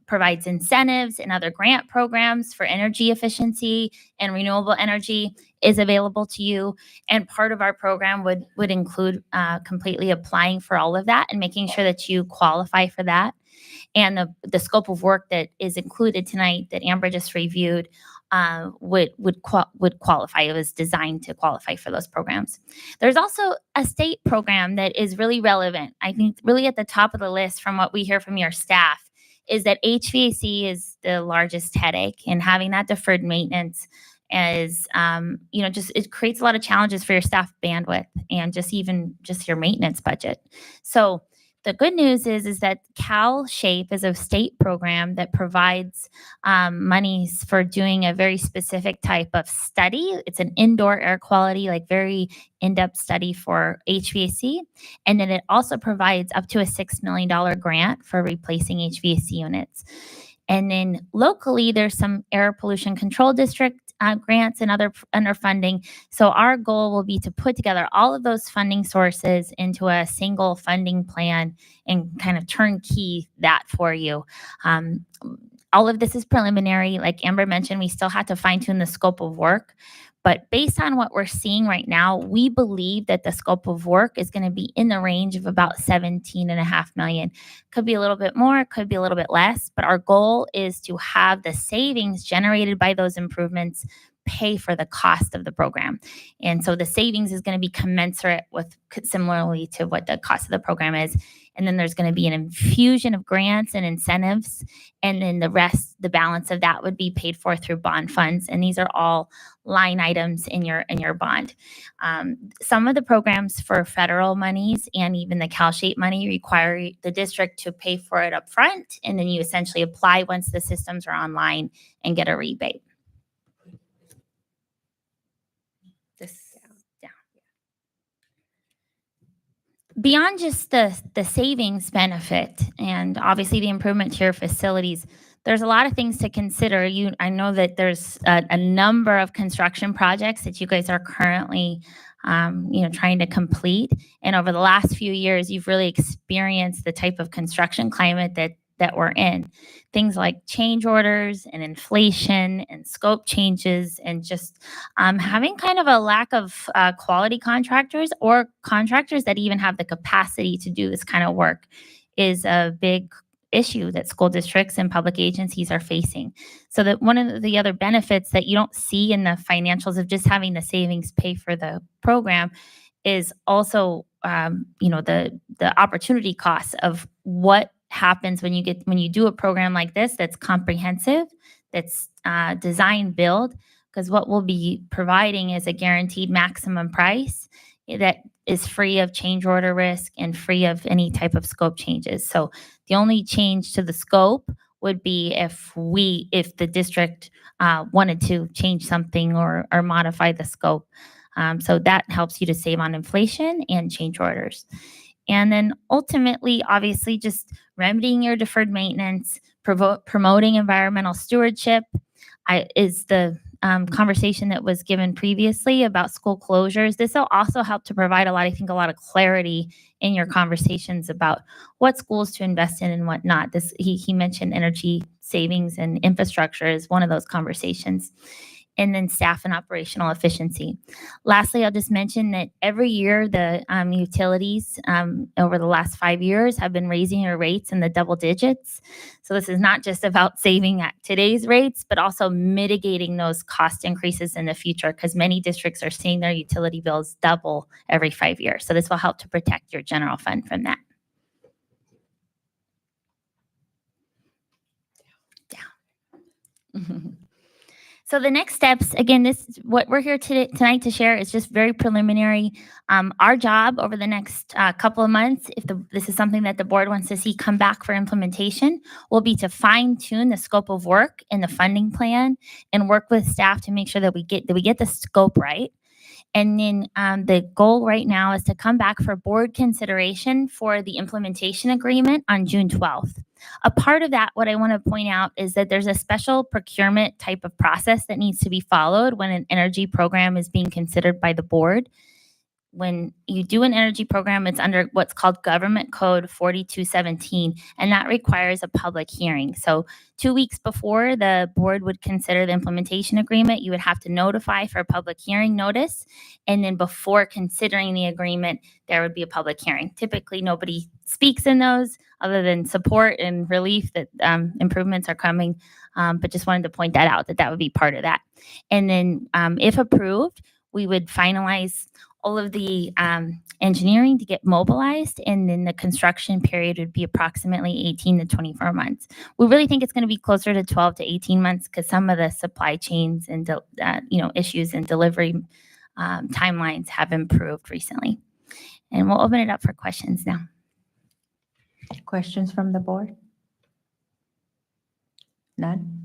provides incentives and other grant programs for energy efficiency and renewable energy, is available to you. And part of our program would include completely applying for all of that and making sure that you qualify for that. And the scope of work that is included tonight that Amber just reviewed would qualify. It was designed to qualify for those programs. There's also a state program that is really relevant. I think really at the top of the list from what we hear from your staff is that HVAC is the largest headache, and having that deferred maintenance is, it creates a lot of challenges for your staff bandwidth and just your maintenance budget. So the good news is that Cal Shape is a state program that provides monies for doing a very specific type of study. It's an indoor air quality, very in-depth study for HVAC. And then it also provides up to a $6 million grant for replacing HVAC units. And then locally, there's some air pollution control district grants and other funding. So our goal will be to put together all of those funding sources into a single funding plan and kind of turnkey that for you. All of this is preliminary. Like Amber mentioned, we still have to fine tune the scope of work. But based on what we're seeing right now, we believe that the scope of work is going to be in the range of about $17.5 million. Could be a little bit more, could be a little bit less, but our goal is to have the savings generated by those improvements pay for the cost of the program. And so the savings is going to be commensurate with similarly to what the cost of the program is. And then there's going to be an infusion of grants and incentives. And then the balance of that would be paid for through bond funds. And these are all line items in your bond. Some of the programs for federal monies and even the Cal Shape money require the district to pay for it up front. And then you essentially apply once the systems are online and get a rebate. Beyond just the savings benefit and obviously the improvement to your facilities, there's a lot of things to consider. I know that there's a number of construction projects that you guys are currently trying to complete. And over the last few years, you've really experienced the type of construction climate that we're in. Things like change orders and inflation and scope changes, and just having kind of a lack of quality contractors or contractors that even have the capacity to do this kind of work is a big issue that school districts and public agencies are facing. So that one of the other benefits that you don't see in the financials of just having the savings pay for the program is also the opportunity costs of what happens when you do a program like this that's comprehensive, that's design build, because what we'll be providing is a guaranteed maximum price that is free of change order risk and free of any type of scope changes. So the only change to the scope would be if the district wanted to change something or modify the scope. So that helps you to save on inflation and change orders. And then ultimately, obviously, just remedying your deferred maintenance, promoting environmental stewardship is the conversation that was given previously about school closures. This will also help to provide a lot of clarity in your conversations about what schools to invest in and what not. He mentioned energy savings and infrastructure is one of those conversations. and then staff and operational efficiency. Lastly, I'll just mention that every year the utilities over the last 5 years have been raising their rates in the double digits. So this is not just about saving at today's rates, but also mitigating those cost increases in the future, because many districts are seeing their utility bills double every 5 years. So this will help to protect your general fund from that. So the next steps, again, this is what we're here tonight to share is just very preliminary. Our job over the next couple of months, if this is something that the board wants to see come back for implementation, will be to fine tune the scope of work in the funding plan and work with staff to make sure that we get the scope right. And then the goal right now is to come back for board consideration for the implementation agreement on June 12th. A part of that, what I want to point out is that there's a special procurement type of process that needs to be followed when an energy program is being considered by the board. When you do an energy program, it's under what's called Government Code 4217, and that requires a public hearing. So 2 weeks before the board would consider the implementation agreement, you would have to notify for a public hearing notice. And then before considering the agreement, there would be a public hearing. Typically, nobody speaks in those other than support and relief that improvements are coming. But just wanted to point that out, that would be part of that. And then if approved, we would finalize all of the engineering to get mobilized, and then the construction period would be approximately 18 to 24 months. We really think it's going to be closer to 12 to 18 months because some of the supply chains and issues and delivery timelines have improved recently. And we'll open it up for questions now. Questions from the board? None?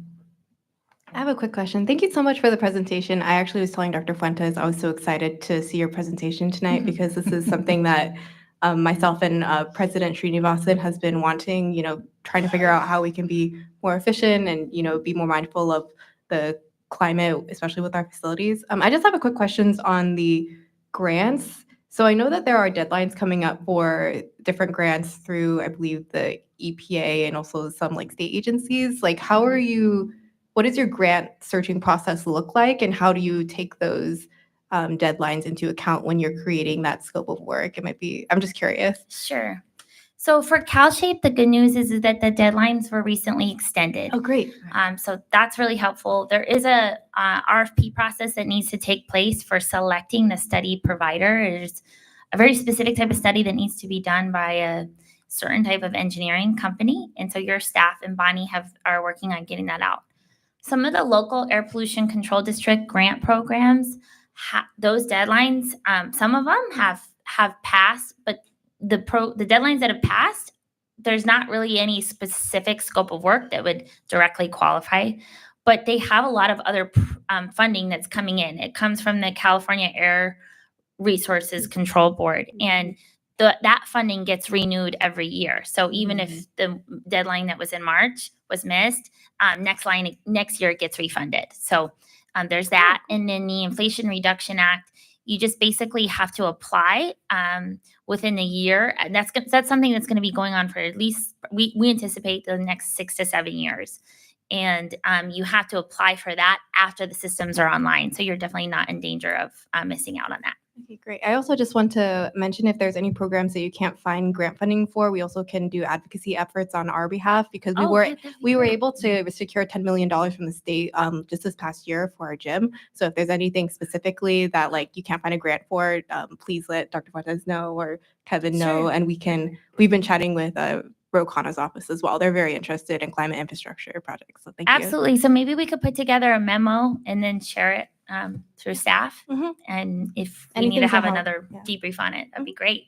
I have a quick question. Thank you so much for the presentation. I actually was telling Dr. Fuentes I was so excited to see your presentation tonight because this is something that myself and President Srinivasan has been wanting, trying to figure out how we can be more efficient and, be more mindful of the climate, especially with our facilities. I just have a quick questions on the grants. So I know that there are deadlines coming up for different grants through, I believe, the EPA and also some state agencies. What does your grant searching process look like, and how do you take those deadlines into account when you're creating that scope of work? I'm just curious. Sure. So for CalShape, the good news is that the deadlines were recently extended. Oh, great. So that's really helpful. There is a RFP process that needs to take place for selecting the study provider. There's a very specific type of study that needs to be done by a certain type of engineering company. And so your staff and Bonnie are working on getting that out. Some of the local air pollution control district grant programs, those deadlines, some of them have passed, but the deadlines that have passed, there's not really any specific scope of work that would directly qualify, but they have a lot of other funding that's coming in. It comes from the California Air Resources Control Board, and that funding gets renewed every year. So even if the deadline that was in March was missed, next year it gets refunded. So there's that. And then the Inflation Reduction Act, you just basically have to apply within a year. And that's something that's going to be going on for at least, we anticipate the next 6 to 7 years. And you have to apply for that after the systems are online. So you're definitely not in danger of missing out on that. Okay, great. I also just want to mention if there's any programs that you can't find grant funding for, we also can do advocacy efforts on our behalf because we were able to secure $10 million from the state just this past year for our gym. So if there's anything specifically that you can't find a grant for, please let Dr. Fuentes know or Kevin know, and we've been chatting with Ro Khanna's office as well. They're very interested in climate infrastructure projects. So thank you. Absolutely. So maybe we could put together a memo and then share it through staff. Mhm. And if we Anything need to to have help, another yeah. debrief on it, that'd be great.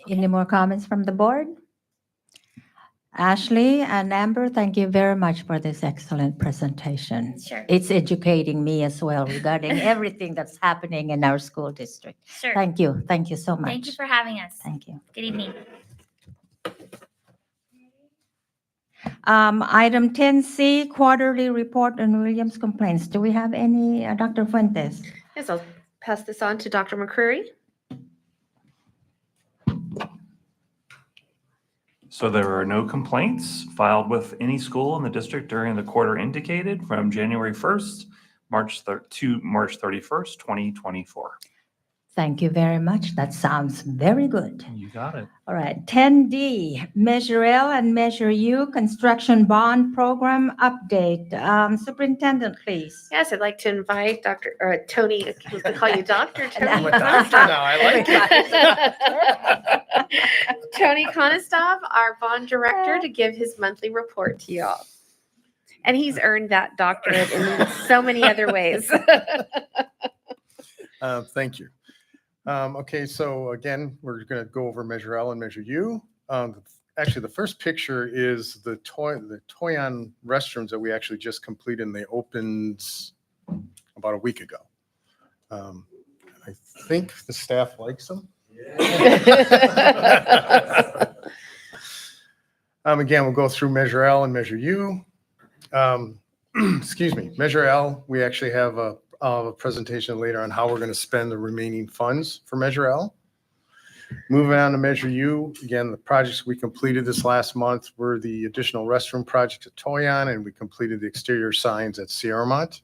Any more comments from the board? Ashley and Amber, thank you very much for this excellent presentation. Sure. It's educating me as well regarding everything that's happening in our school district. Sure. Thank you. Thank you so much. Thank you for having us. Thank you. Good evening. Item 10C, quarterly report on Williams complaints. Do we have any, Dr. Fuentes? Yes, I'll pass this on to Dr. McCreary. So there are no complaints filed with any school in the district during the quarter indicated from January 1st, to March 31st, 2024. Thank you very much. That sounds very good. You got it. All right, 10D, Measure L and Measure U Construction Bond Program Update. Superintendent, please. Yes, I'd like to invite Tony, I was going to call you Dr. Tony. I'm a doctor now, I like it. Tony Konostov, our bond director, to give his monthly report to you all. And he's earned that doctorate in so many other ways. Thank you. Okay, so again, we're going to go over Measure L and Measure U. Actually, the first picture is the Toyon restrooms that we actually just completed, and they opened about a week ago. I think the staff likes them. Again, we'll go through Measure L and Measure U. Excuse me, Measure L, we actually have a presentation later on how we're going to spend the remaining funds for Measure L. Moving on to Measure U, again, the projects we completed this last month were the additional restroom project at Toyon, and we completed the exterior signs at Sierramont.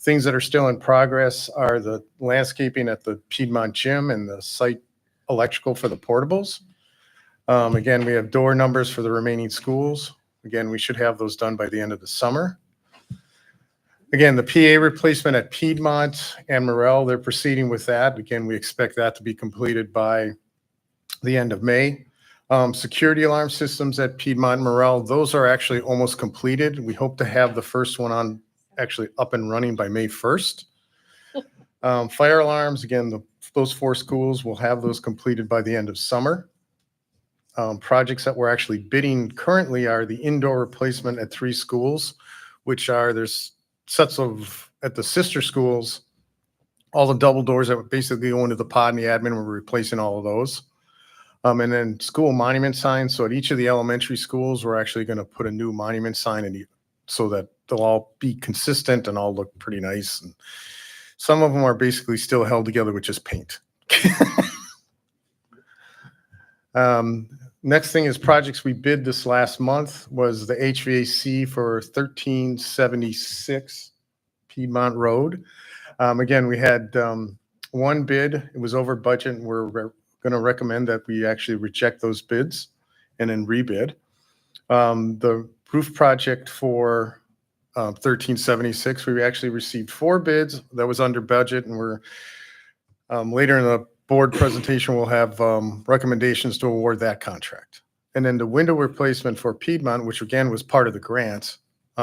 Things that are still in progress are the landscaping at the Piedmont Gym and the site electrical for the portables. Again, we have door numbers for the remaining schools. Again, we should have those done by the end of the summer. Again, the PA replacement at Piedmont and Morel, they're proceeding with that. Again, we expect that to be completed by the end of May. Security alarm systems at Piedmont and Morel, those are actually almost completed. We hope to have the first one on actually up and running by May 1st. Fire alarms, again, those 4 schools will have those completed by the end of summer. Projects that we're actually bidding currently are the indoor replacement at 3 schools, which are, there's sets of, at the sister schools, all the double doors that basically go into the pod and the admin, we're replacing all of those. And then school monument signs. So at each of the elementary schools, we're actually going to put a new monument sign in so that they'll all be consistent and all look pretty nice. And some of them are basically still held together with just paint. Next thing is projects we bid this last month was the HVAC for 1376 Piedmont Road. Again, we had one bid. It was over budget, and we're going to recommend that we actually reject those bids and then rebid. The roof project for 1376, we actually received 4 bids. That was under budget, and we're later in the board presentation, we'll have recommendations to award that contract. And then the window replacement for Piedmont, which again was part of the grant,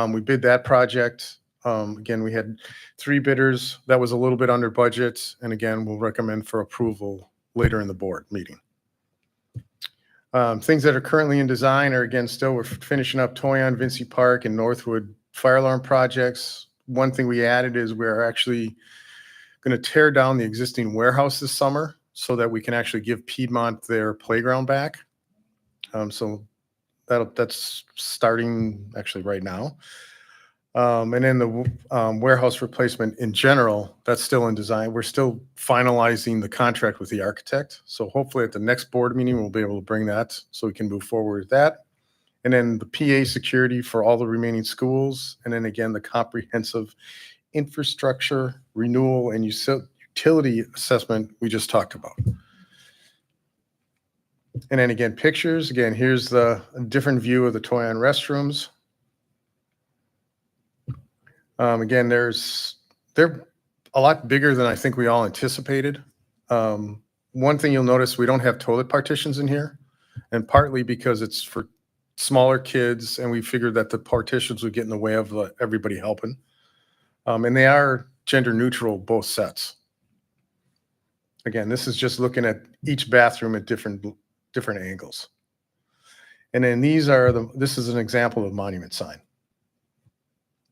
we bid that project. Again, we had 3 bidders. That was a little bit under budget. And again, we'll recommend for approval later in the board meeting. Things that are currently in design are, again, still we're finishing up Toyon, Vinci Park, and Northwood fire alarm projects. One thing we added is we're actually going to tear down the existing warehouse this summer so that we can actually give Piedmont their playground back. So that's starting actually right now. And then the warehouse replacement in general, that's still in design. We're still finalizing the contract with the architect. So hopefully at the next board meeting, we'll be able to bring that so we can move forward with that. And then the PA security for all the remaining schools. And then again, the comprehensive infrastructure renewal and utility assessment we just talked about. And then again, pictures. Again, here's the different view of the Toyon restrooms. Again, they're a lot bigger than I think we all anticipated. One thing you'll notice, we don't have toilet partitions in here, and partly because it's for smaller kids, and we figured that the partitions would get in the way of everybody helping. And they are gender neutral, both sets. Again, this is just looking at each bathroom at different angles. And then this is an example of monument sign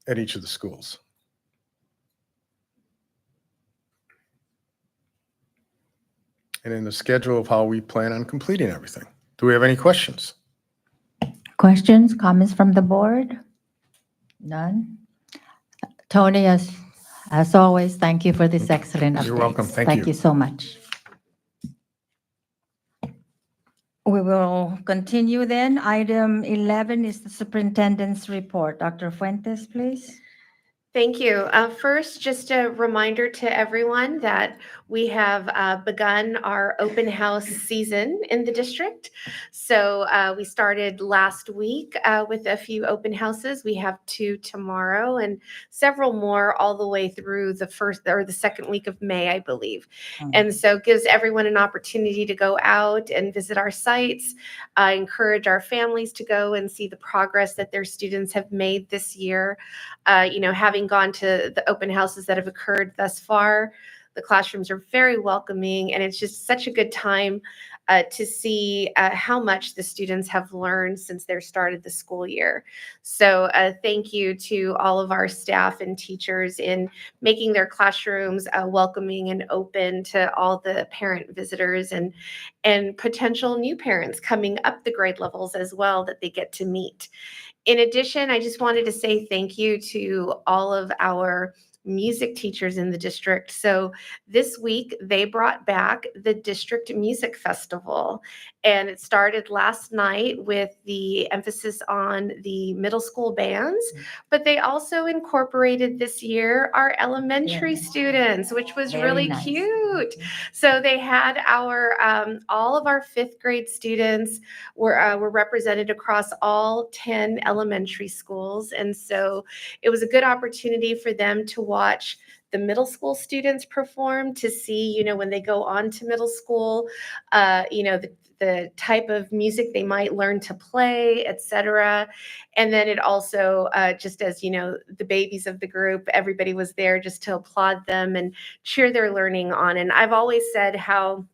at each of the schools. And then the schedule of how we plan on completing everything. Do we have any questions? Questions, comments from the board? None? Tony, as always, thank you for this excellent update. You're welcome. Thank you. Thank you so much. We will continue then. Item 11 is the superintendent's report. Dr. Fuentes, please. Thank you. First, just a reminder to everyone that we have begun our open house season in the district. So we started last week with a few open houses. We have 2 tomorrow and several more all the way through the first or the second week of May, I believe. And so it gives everyone an opportunity to go out and visit our sites. I encourage our families to go and see the progress that their students have made this year. Having gone to the open houses that have occurred thus far, the classrooms are very welcoming, and it's just such a good time to see how much the students have learned since they started the school year. So thank you to all of our staff and teachers in making their classrooms welcoming and open to all the parent visitors and potential new parents coming up the grade levels as well that they get to meet. In addition, I just wanted to say thank you to all of our music teachers in the district. So this week they brought back the District Music Festival, and it started last night with the emphasis on the middle school bands, but they also incorporated this year our elementary students, which was Very really nice. cute. So they had our all of our 5th grade students were represented across all 10 elementary schools. And so it was a good opportunity for them to watch the middle school students perform, to see, when they go on to middle school, the type of music they might learn to play, etc. And then it also, just as, the babies of the group, everybody was there just to applaud them and cheer their learning on. And I've always said how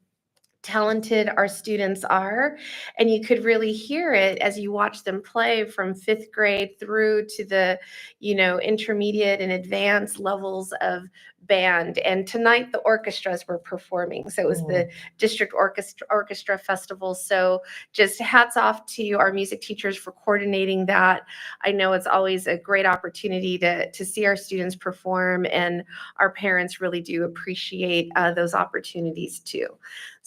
talented our students are, and you could really hear it as you watch them play from 5th grade through to the intermediate and advanced levels of band. And tonight the orchestras were performing, so it was the district orchestra festival. So just hats off to our music teachers for coordinating that. I know it's always a great opportunity to see our students perform, and our parents really do appreciate those opportunities too.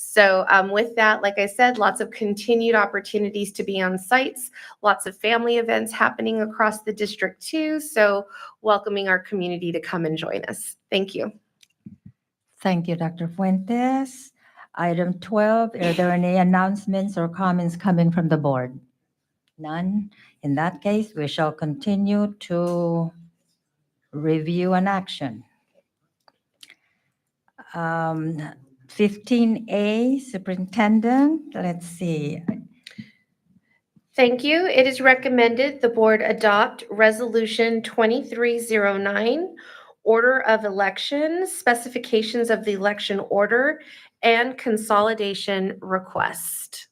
So with that, like I said, lots of continued opportunities to be on sites, lots of family events happening across the district too. So welcoming our community to come and join us. Thank you. Thank you, Dr. Fuentes. Item 12, are there any announcements or comments coming from the board? None. In that case, we shall continue to review and action. 15A, Superintendent, let's see. Thank you. It is recommended the board adopt Resolution 2309, Order of Elections, Specifications of the Election Order, and Consolidation Request.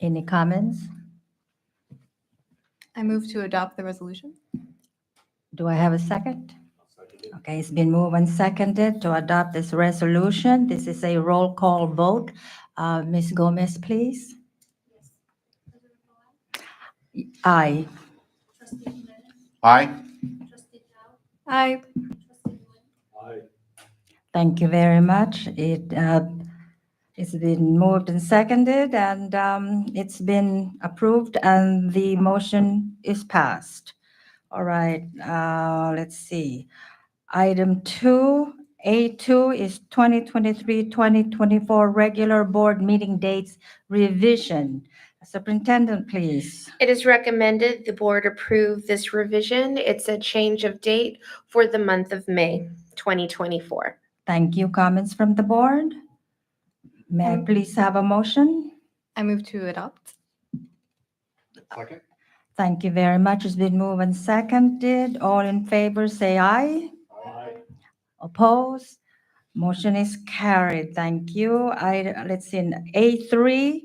Any comments? I move to adopt the resolution. Do I have a second? Okay, it's been moved and seconded to adopt this resolution. This is a roll call vote. Ms. Gomez, please. Aye. Aye. Aye. Thank you very much. It's been moved and seconded, and it's been approved, and the motion is passed. All right, let's see. Item 2A2 is 2023-2024 regular board meeting dates revision. Superintendent, please. It is recommended the board approve this revision. It's a change of date for the month of May 2024. Thank you. Comments from the board? May I please have a motion? I move to adopt. Second. Thank you very much. It's been moved and seconded. All in favor, say aye. Aye. Opposed? Motion is carried. Thank you. Let's see, A3,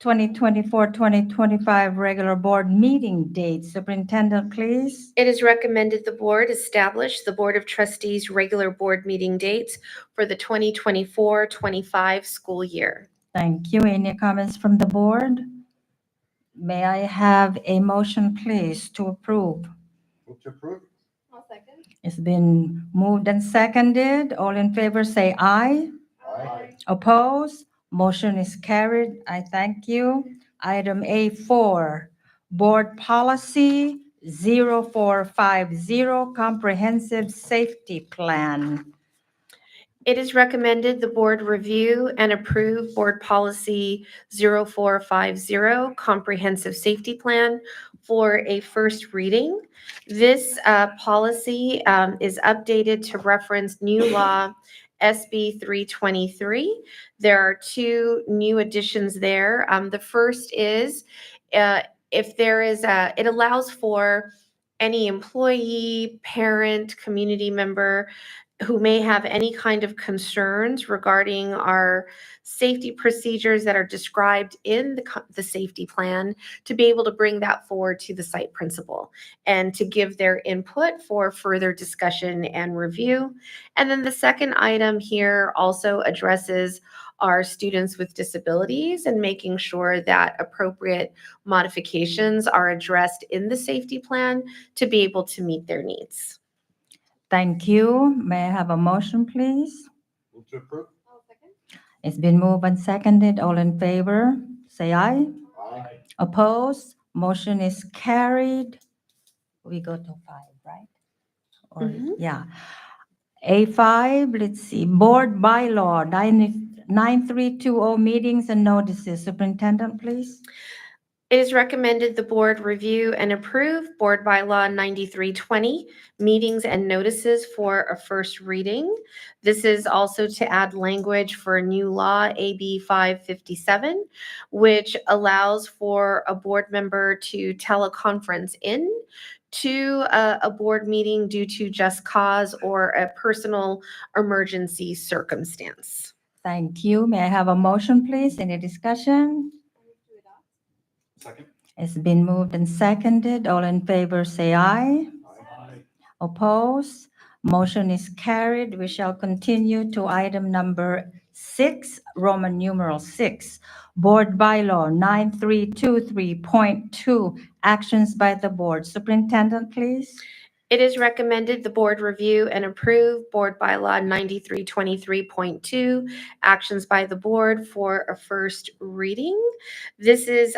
2024-2025 regular board meeting dates. Superintendent, please. It is recommended the board establish the Board of Trustees regular board meeting dates for the 2024-25 school year. Thank you. Any comments from the board? May I have a motion, please, to approve? Move to approve. I'll second. It's been moved and seconded. All in favor, say aye. Aye. Opposed? Motion is carried. I thank you. Item A4, Board Policy 0450, Comprehensive Safety Plan. It is recommended the board review and approve Board Policy 0450, Comprehensive Safety Plan, for a first reading. This policy is updated to reference new law SB 323. There are two new additions there. The first is if there is it allows for any employee, parent, community member who may have any kind of concerns regarding our safety procedures that are described in the safety plan, to be able to bring that forward to the site principal and to give their input for further discussion and review. And then the second item here also addresses our students with disabilities and making sure that appropriate modifications are addressed in the safety plan to be able to meet their needs. Thank you. May I have a motion, please? Move to approve. It's been moved and seconded. All in favor, say aye. Aye. Opposed? Motion is carried. We go to 5, right? Or, Mhm. yeah. A5, let's see, Board Bylaw 9320, meetings and notices. Superintendent, please. It is recommended the board review and approve Board Bylaw 9320, meetings and notices for a first reading. This is also to add language for new law AB 557, which allows for a board member to teleconference in to a board meeting due to just cause or a personal emergency circumstance. Thank you. May I have a motion, please? Any discussion? Second. It's been moved and seconded. All in favor, say aye. Aye. Opposed? Motion is carried. We shall continue to item number 6, Roman numeral 6, Board Bylaw 9323.2, actions by the board. Superintendent, please. It is recommended the board review and approve Board Bylaw 9323.2, actions by the board for a first reading. This is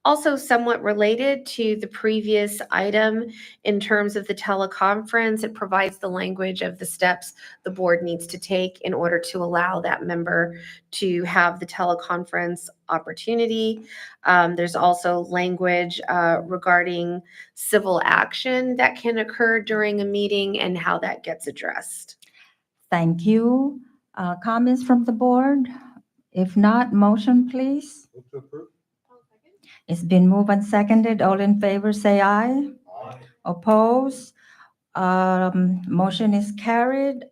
also somewhat related to the previous item in terms of the teleconference. It provides the language of the steps the board needs to take in order to allow that member to have the teleconference opportunity. There's also language regarding civil action that can occur during a meeting and how that gets addressed. Thank you. Comments from the board? If not, motion, please. Move to approve. It's been moved and seconded. All in favor, say aye. Aye. Opposed? Motion is carried.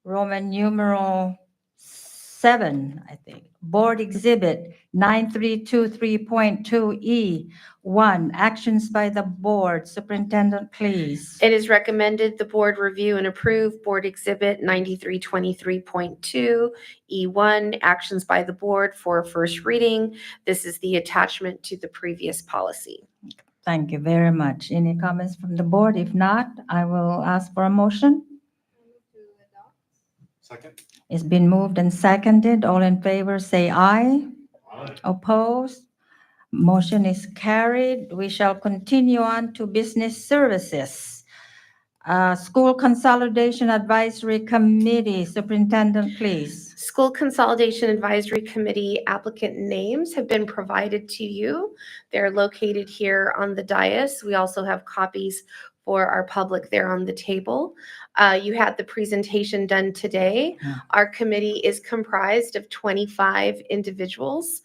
Roman numeral 7, I think. Board Exhibit 9323.2E, 1, actions by the board. Superintendent, please. It is recommended the board review and approve Board Exhibit 9323.2 E1, actions by the board for first reading. This is the attachment to the previous policy. Thank you very much. Any comments from the board? If not, I will ask for a motion. Second. It's been moved and seconded. All in favor, say aye. Aye. Opposed? Motion is carried. We shall continue on to business services. School Consolidation Advisory Committee. Superintendent, please. School Consolidation Advisory Committee applicant names have been provided to you. They're located here on the dais. We also have copies for our public there on the table. You had the presentation done today. Yeah. Our committee is comprised of 25 individuals.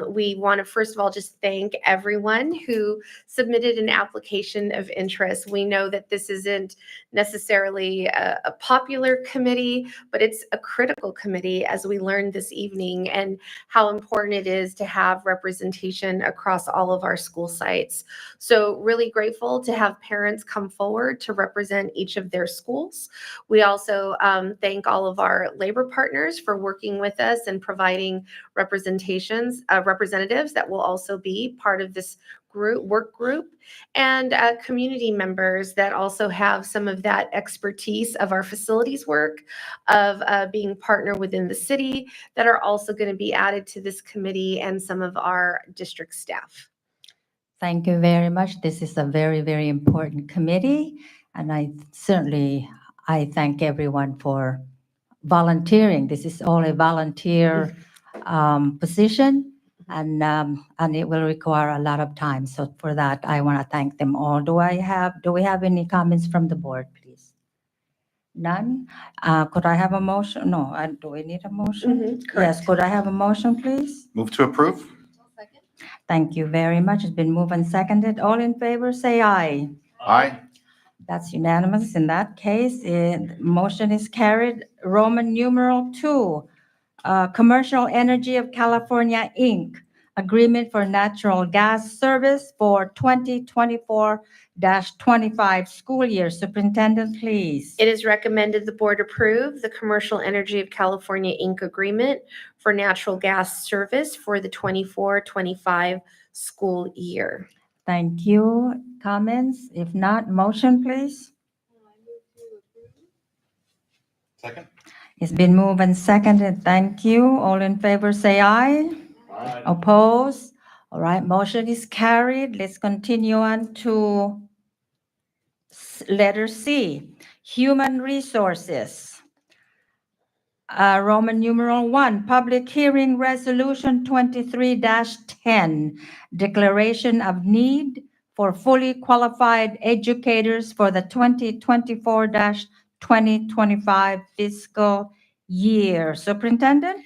We want to first of all just thank everyone who submitted an application of interest. We know that this isn't necessarily a popular committee, but it's a critical committee, as we learned this evening, and how important it is to have representation across all of our school sites. So really grateful to have parents come forward to represent each of their schools. We also thank all of our labor partners for working with us and providing representatives that will also be part of this work group, and community members that also have some of that expertise of our facilities work, of being partner within the city, that are also going to be added to this committee, and some of our district staff. Thank you very much. This is a very, very important committee, and I thank everyone for volunteering. This is all a volunteer position, and it will require a lot of time. So for that, I want to thank them all. Do we have any comments from the board, please? None? Could I have a motion? No, do we need a motion? Yes, Correct. could I have a motion, please? Move to approve? Thank you very much. It's been moved and seconded. All in favor, say aye. Aye. That's unanimous. In that case, motion is carried. Roman numeral 2, Commercial Energy of California, Inc., Agreement for Natural Gas Service for 2024-25 school year. Superintendent, please. It is recommended the board approve the Commercial Energy of California, Inc. agreement for natural gas service for the 24-25 school year. Thank you. Comments? If not, motion, please. Second? It's been moved and seconded. Thank you. All in favor, say aye. Aye. Opposed? All right, motion is carried. Let's continue on to letter C, Human Resources. Roman numeral 1, Public Hearing Resolution 23-10, Declaration of Need for Fully Qualified Educators for the 2024-2025 fiscal year. Superintendent?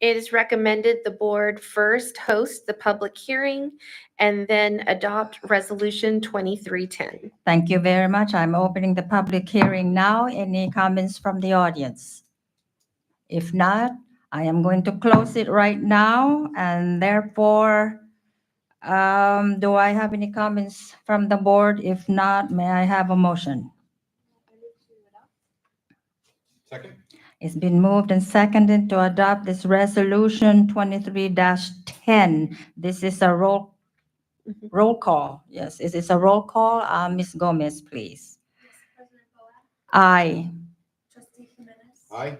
It is recommended the board first host the public hearing and then adopt Resolution 2310. Thank you very much. I'm opening the public hearing now. Any comments from the audience? If not, I am going to close it right now, and therefore, do I have any comments from the board? If not, may I have a motion? Second? It's been moved and seconded to adopt this resolution 23-10. This is a roll call. Yes, is this a roll call? Ms. Gomez, please. President Boaz, Aye. Trustee Jimenez, Aye.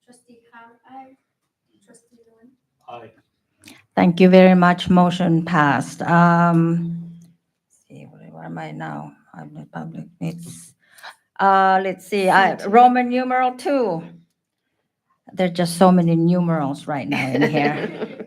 Trustee Howard, aye. Trustee Nguyen. Aye. Thank you very much. Motion passed. See, where am I now? I'm the public needs. Let's see, Roman numeral 2. There are just so many numerals right now in here.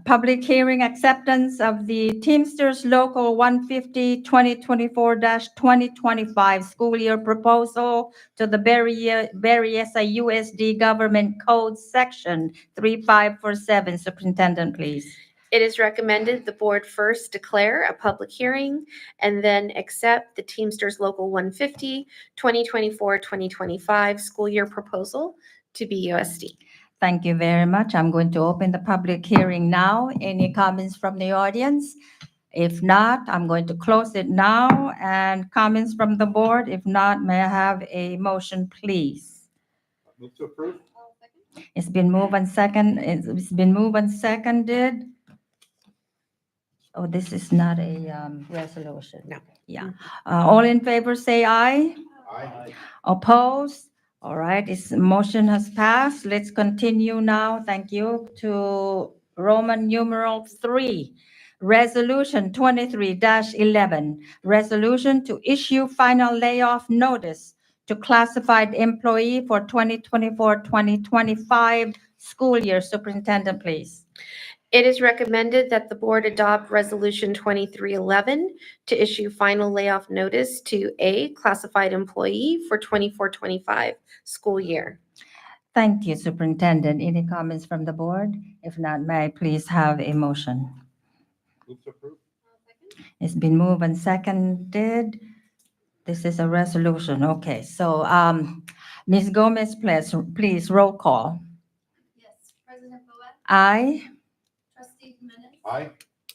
Public hearing acceptance of the Teamsters Local 150 2024-2025 school year proposal to the Berryessa USD Government Code Section 3547. Superintendent, please. It is recommended the board first declare a public hearing and then accept the Teamsters Local 150 2024-2025 school year proposal to BUSD. Thank you very much. I'm going to open the public hearing now. Any comments from the audience? If not, I'm going to close it now. And comments from the board? If not, may I have a motion, please? Move to approve? It's been moved and seconded. Oh, this is not a resolution. No. Yeah. All in favor, say aye. Aye. Opposed? All right, this motion has passed. Let's continue now. Thank you to Roman numeral 3, Resolution 23-11, resolution to issue final layoff notice to classified employee for 2024-2025 school year. Superintendent, please. It is recommended that the board adopt Resolution 2311 to issue final layoff notice to a classified employee for 24-25 school year. Thank you, Superintendent. Any comments from the board? If not, may I please have a motion? Move to approve? It's been moved and seconded. This is a resolution. Okay, so Ms. Gomez, please roll call. Yes, President Boaz, Aye. Trustee Jimenez, Aye.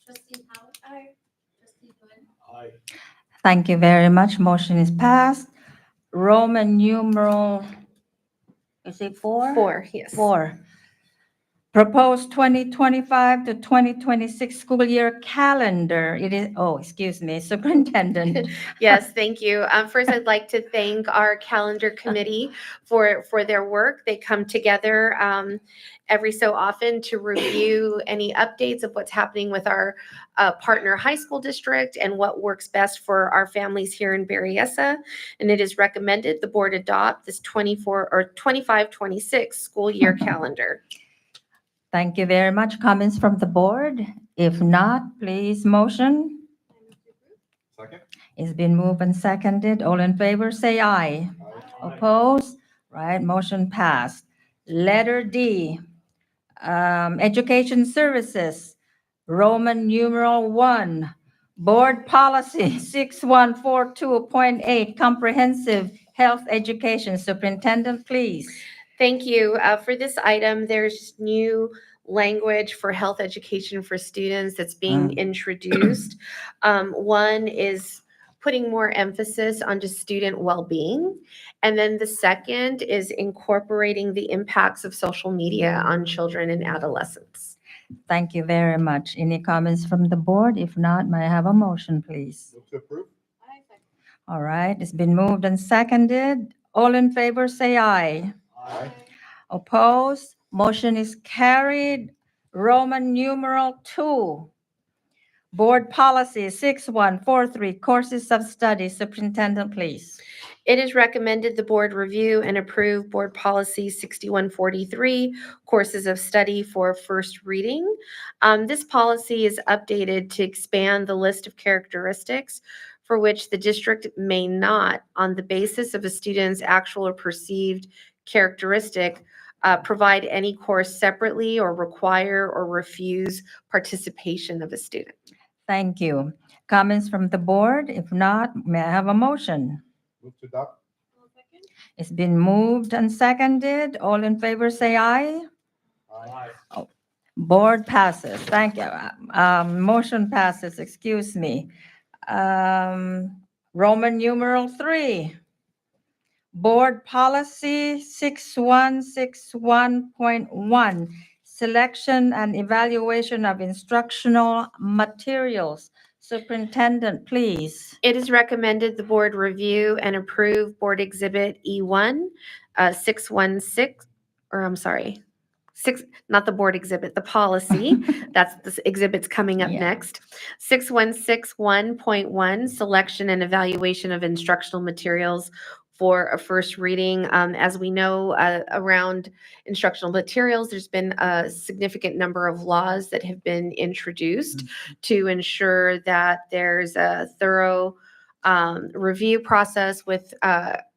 Trustee Howard, aye. Trustee Nguyen. Aye. Thank you very much. Motion is passed. Roman numeral, is it 4? 4, yes. 4. Proposed 2025 to 2026 school year calendar. It is, oh, excuse me, Superintendent. Yes, thank you. First, I'd like to thank our calendar committee for their work. They come together every so often to review any updates of what's happening with our partner high school district and what works best for our families here in Berryessa. And it is recommended the board adopt this 25-26 school year calendar. Thank you very much. Comments from the board? If not, please motion. Second? It's been moved and seconded. All in favor, say aye. Opposed? Right, motion passed. Letter D, Education Services, Roman numeral 1, Board Policy 6142.8, Comprehensive Health Education. Superintendent, please. Thank you. For this item, there's new language for health education for students that's being introduced. One is putting more emphasis on just student well-being. And then the second is incorporating the impacts of social media on children and adolescents. Thank you very much. Any comments from the board? If not, may I have a motion, please? Move to approve? All right, it's been moved and seconded. All in favor, say aye. Aye. Opposed? Motion is carried. Roman numeral 2, Board Policy 6143, Courses of Study. Superintendent, please. It is recommended the board review and approve Board Policy 6143, Courses of Study for first reading. This policy is updated to expand the list of characteristics for which the district may not, on the basis of a student's actual or perceived characteristic, provide any course separately or require or refuse participation of a student. Thank you. Comments from the board? If not, may I have a motion? Move to adopt? It's been moved and seconded. All in favor, say aye. Aye. Board passes. Thank you. Motion passes, excuse me. Roman numeral 3, Board Policy 6161.1, Selection and Evaluation of Instructional Materials. Superintendent, please. It is recommended the board review and approve Board Exhibit E1, 616, or I'm sorry, not the board exhibit, the policy. That's the exhibit's coming up Yeah. next. 6161.1, Selection and Evaluation of Instructional Materials for a first reading. As we know, around instructional materials, there's been a significant number of laws that have been introduced to ensure that there's a thorough review process with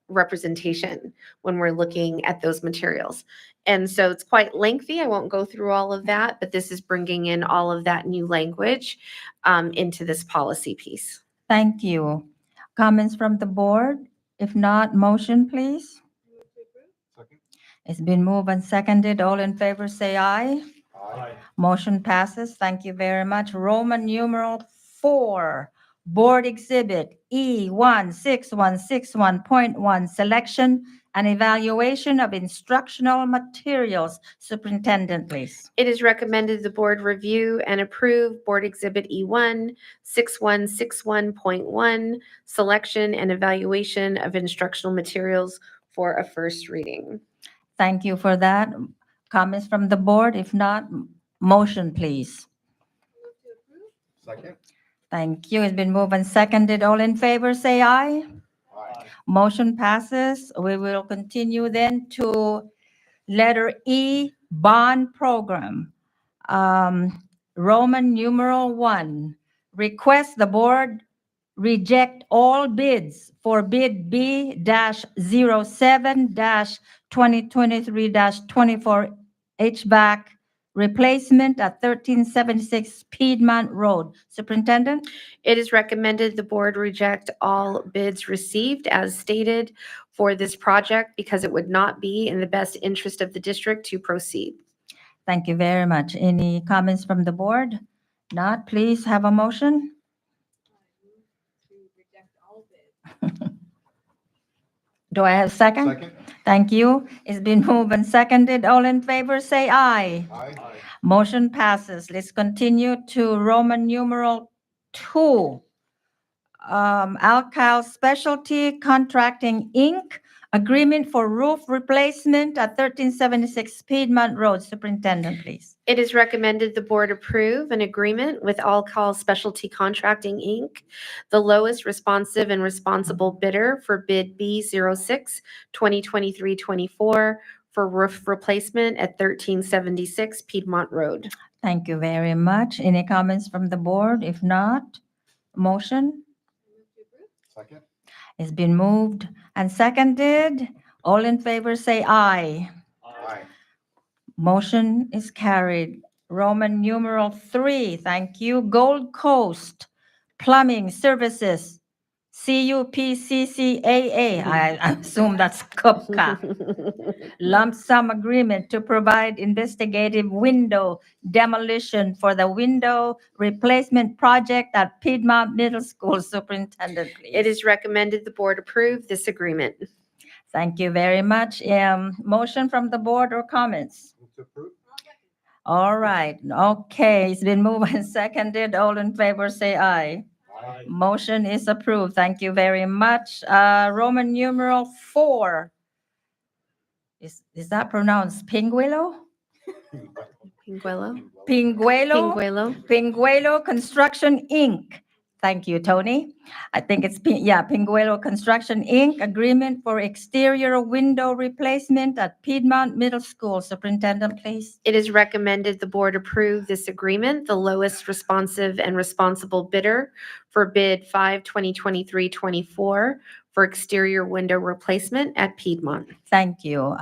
representation when we're looking at those materials. And so it's quite lengthy. I won't go through all of that, but this is bringing in all of that new language into this policy piece. Thank you. Comments from the board? If not, motion, please. Second? It's been moved and seconded. All in favor, say aye. Aye. Motion passes. Thank you very much. Roman numeral 4, Board Exhibit E16161.1, Selection and Evaluation of Instructional Materials. Superintendent, please. It is recommended the board review and approve Board Exhibit E1, 6161.1, Selection and Evaluation of Instructional Materials for a first reading. Thank you for that. Comments from the board? If not, motion, please. Second? Thank you. It's been moved and seconded. All in favor, say aye. Aye. Motion passes. We will continue then to letter E, Bond Program. Roman numeral 1, request the board reject all bids for bid B-07-2023-24 HVAC replacement at 1376 Piedmont Road. Superintendent? It is recommended the board reject all bids received as stated for this project because it would not be in the best interest of the district to proceed. Thank you very much. Any comments from the board? Not, please have a motion. Do I have a second? Second? Thank you. It's been moved and seconded. All in favor, say aye. Aye. Motion passes. Let's continue to Roman numeral 2. Alcal Specialty Contracting, Inc., agreement for roof replacement at 1376 Piedmont Road. Superintendent, please. It is recommended the board approve an agreement with All Call Specialty Contracting, Inc., the lowest responsive and responsible bidder for bid B06 2023-24 for roof replacement at 1376 Piedmont Road. Thank you very much. Any comments from the board? If not, motion? Second? It's been moved and seconded. All in favor, say aye. Aye. Motion is carried. Roman numeral 3, thank you. Gold Coast Plumbing Services, CUPCCAA, I assume that's CUPCA. Lump sum agreement to provide investigative window demolition for the window replacement project at Piedmont Middle School. Superintendent, please. It is recommended the board approve this agreement. Thank you very much. Motion from the board or comments? Move to approve. All right, okay, it's been moved and seconded. All in favor, say aye. Aye. Motion is approved. Thank you very much. Roman numeral 4. Is that pronounced Pinguelo? Pinguelo? Pinguelo? Pinguelo. Pinguelo Construction, Inc. Thank you, Tony. I think it's, Pinguelo Construction, Inc., agreement for exterior window replacement at Piedmont Middle School. Superintendent, please. It is recommended the board approve this agreement, the lowest responsive and responsible bidder for bid 5/2023-24 for exterior window replacement at Piedmont. Thank you.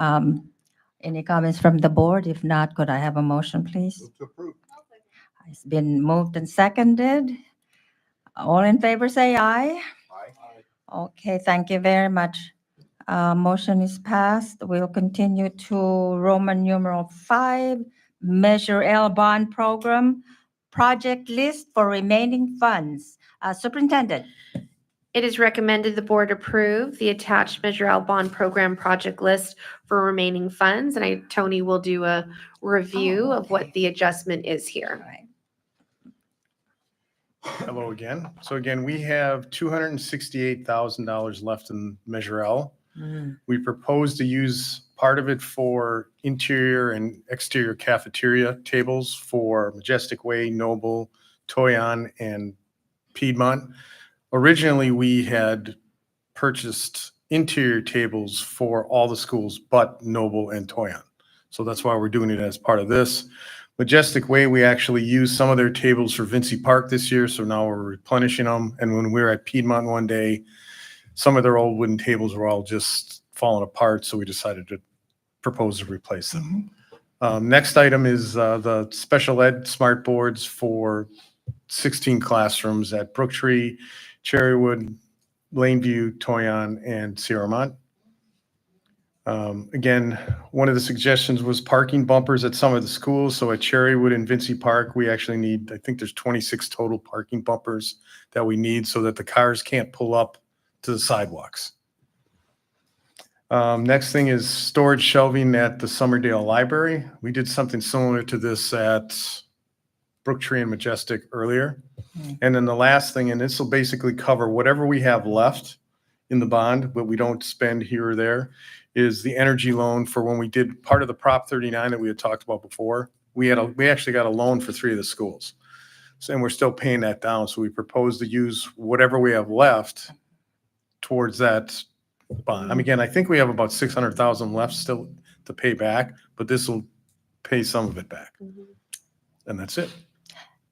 Any comments from the board? If not, could I have a motion, please? Move to approve. It's been moved and seconded. All in favor, say aye. Aye. Okay, thank you very much. Motion is passed. We'll continue to Roman numeral 5, Measure L Bond Program, project list for remaining funds. Superintendent. It is recommended the board approve the attached Measure L Bond Program project list for remaining funds, and Tony will do a review of what the adjustment is All here. right. Hello again. So again, we have $268,000 left in Measure L. We propose to use part of it for interior and exterior cafeteria tables for Majestic Way, Noble, Toyon, and Piedmont. Originally, we had purchased interior tables for all the schools but Noble and Toyon. So that's why we're doing it as part of this. Majestic Way, we actually used some of their tables for Vincy Park this year, so now we're replenishing them. And when we were at Piedmont one day, some of their old wooden tables were all just falling apart, so we decided to propose to replace them. Next item is the special ed smart boards for 16 classrooms at Brooktree, Cherrywood, Laneview, Toyon, and Sierramont. Again, one of the suggestions was parking bumpers at some of the schools. So at Cherrywood and Vincy Park, we actually need, I think there's 26 total parking bumpers that we need so that the cars can't pull up to the sidewalks. Next thing is storage shelving at the Summerdale Library. We did something similar to this at Brooktree and Majestic earlier. And then the last thing, and this will basically cover whatever we have left in the bond, but we don't spend here or there, is the energy loan for when we did part of the Prop 39 that we had talked about before. We actually got a loan for 3 of the schools. So, and we're still paying that down. So we propose to use whatever we have left towards that bond. I mean, again, I think we have about 600,000 left still to pay back, but this will pay some of it back. And that's it.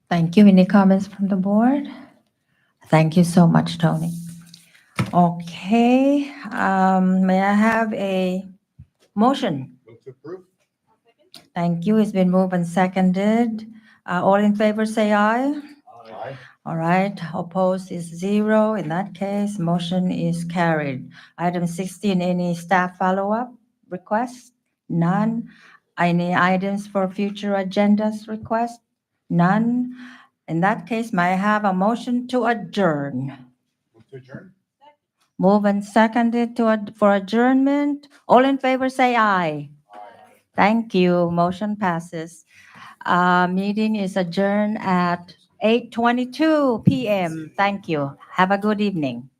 Thank you. Any comments from the board? Thank you so much, Tony. Okay, may I have a motion? Move to approve. Thank you. It's been moved and seconded. All in favor, say aye. Aye. All right, opposed is 0. In that case, motion is carried. Item 16, any staff follow-up requests? None. Any items for future agendas request? None. In that case, may I have a motion to adjourn? Move to adjourn. Move and seconded for adjournment. All in favor, say aye. Thank you. Motion passes. Meeting is adjourned at 8:22 p.m. Thank you. Have a good evening.